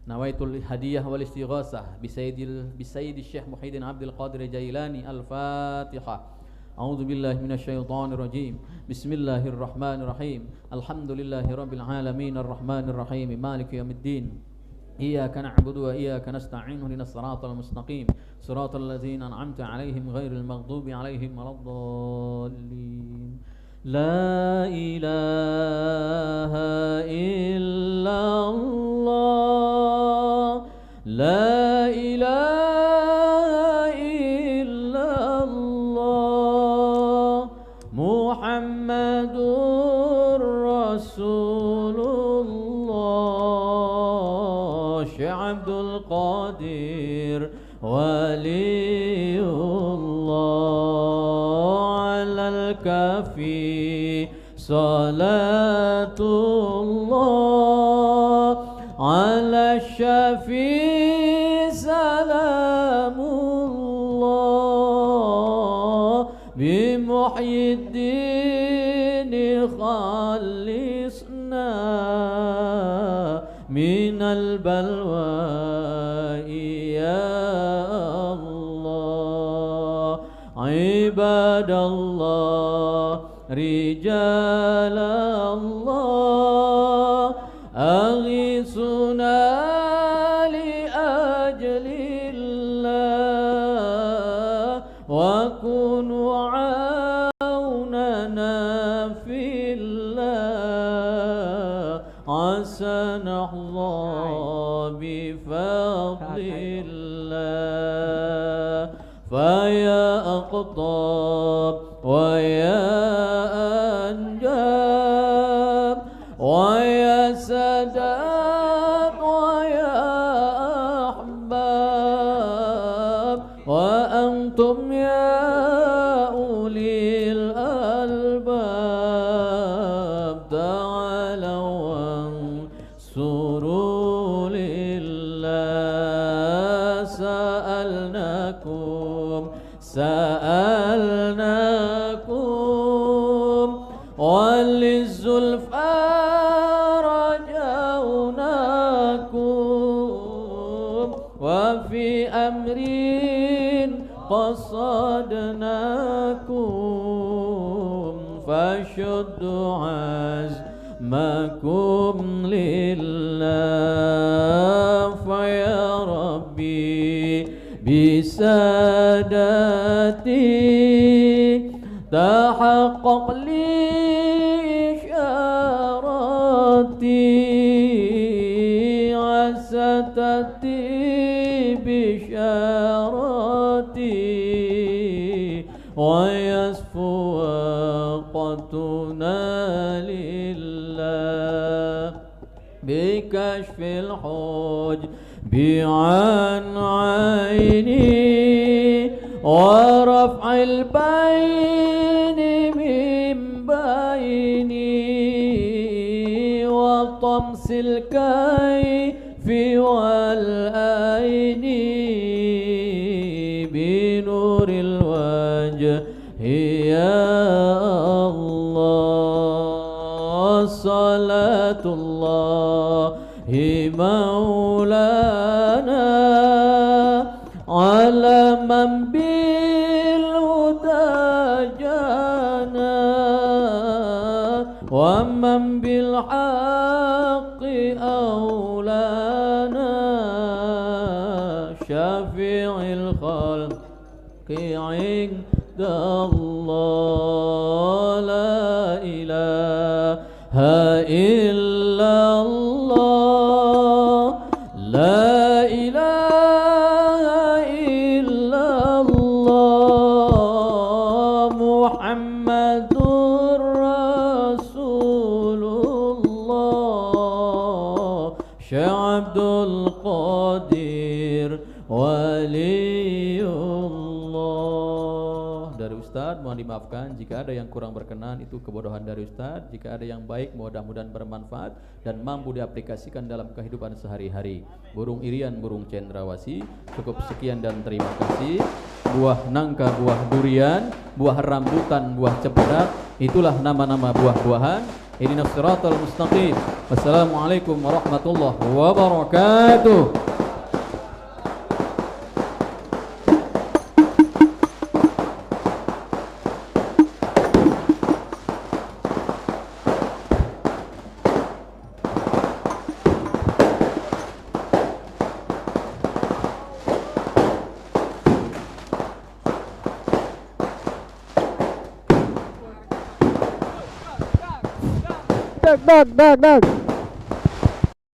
nawaitul hadiyah wal istighosah bisayyidi Syekh Muhyiddin Abdul Qadir Jailani. Al-Fatihah. A'udzu billahi minasyaitonir rajim. Bismillahirrahmanirrahim. Alhamdulillahirabbil alamin arrahmanir rahim maliki yaumiddin. إياك نعبد وإياك نستعين اهدنا الصراط المستقيم صراط الذين أنعمت عليهم غير المغضوب عليهم ولا الضالين. لا إله إلا الله لا إله إلا الله محمد رسول الله شيخ عبد القادر ولي الله على الكافي صلاة الله على الشفيع سلام الله بمحيي الدين خلصنا من البلوى يا الله عباد الله رجال الله أغيثنا لأجل الله وكونوا عوننا في الله عسى نحظى بفضل الله فيا أقطاب ويا أنجاب ويا سادات ويا أحباب وأنتم يا أولي الألباب تعالوا وانصروا لله سألناكم وللزلفى رجوناكم وفي أمر قصدناكم فشدوا عزمكم لله فيا ربي بسادتي تحقق لي إشارتي عسى تأتي بشارتي ويصفو وقتنا لله بكشف الحجب عن عيني ورفع البين من بيني وطمس الكيف والأين بنور الوجه يا الله صلاة الله مولانا على من بالهدى جانا ومن بالحق أولانا شفيع الخلق عند الله لا إله إلا الله لا إله إلا الله محمد رسول الله شيخ عبد القادر ولي الله. Dari Ustadz mohon dimaafkan jika ada yang kurang berkenan, itu kebodohan dari Ustadz. Jika ada yang baik mudah-mudahan bermanfaat dan mampu diaplikasikan dalam kehidupan sehari-hari. Burung irian, burung cendrawasih. Cukup sekian dan terima kasih. Buah nangka, buah durian, buah rambutan, buah cempedak, itulah nama-nama buah-buahan. Ihdinas siratal mustaqim. Wassalamualaikum warahmatullahi wabarakatuh. dak dak dak dak.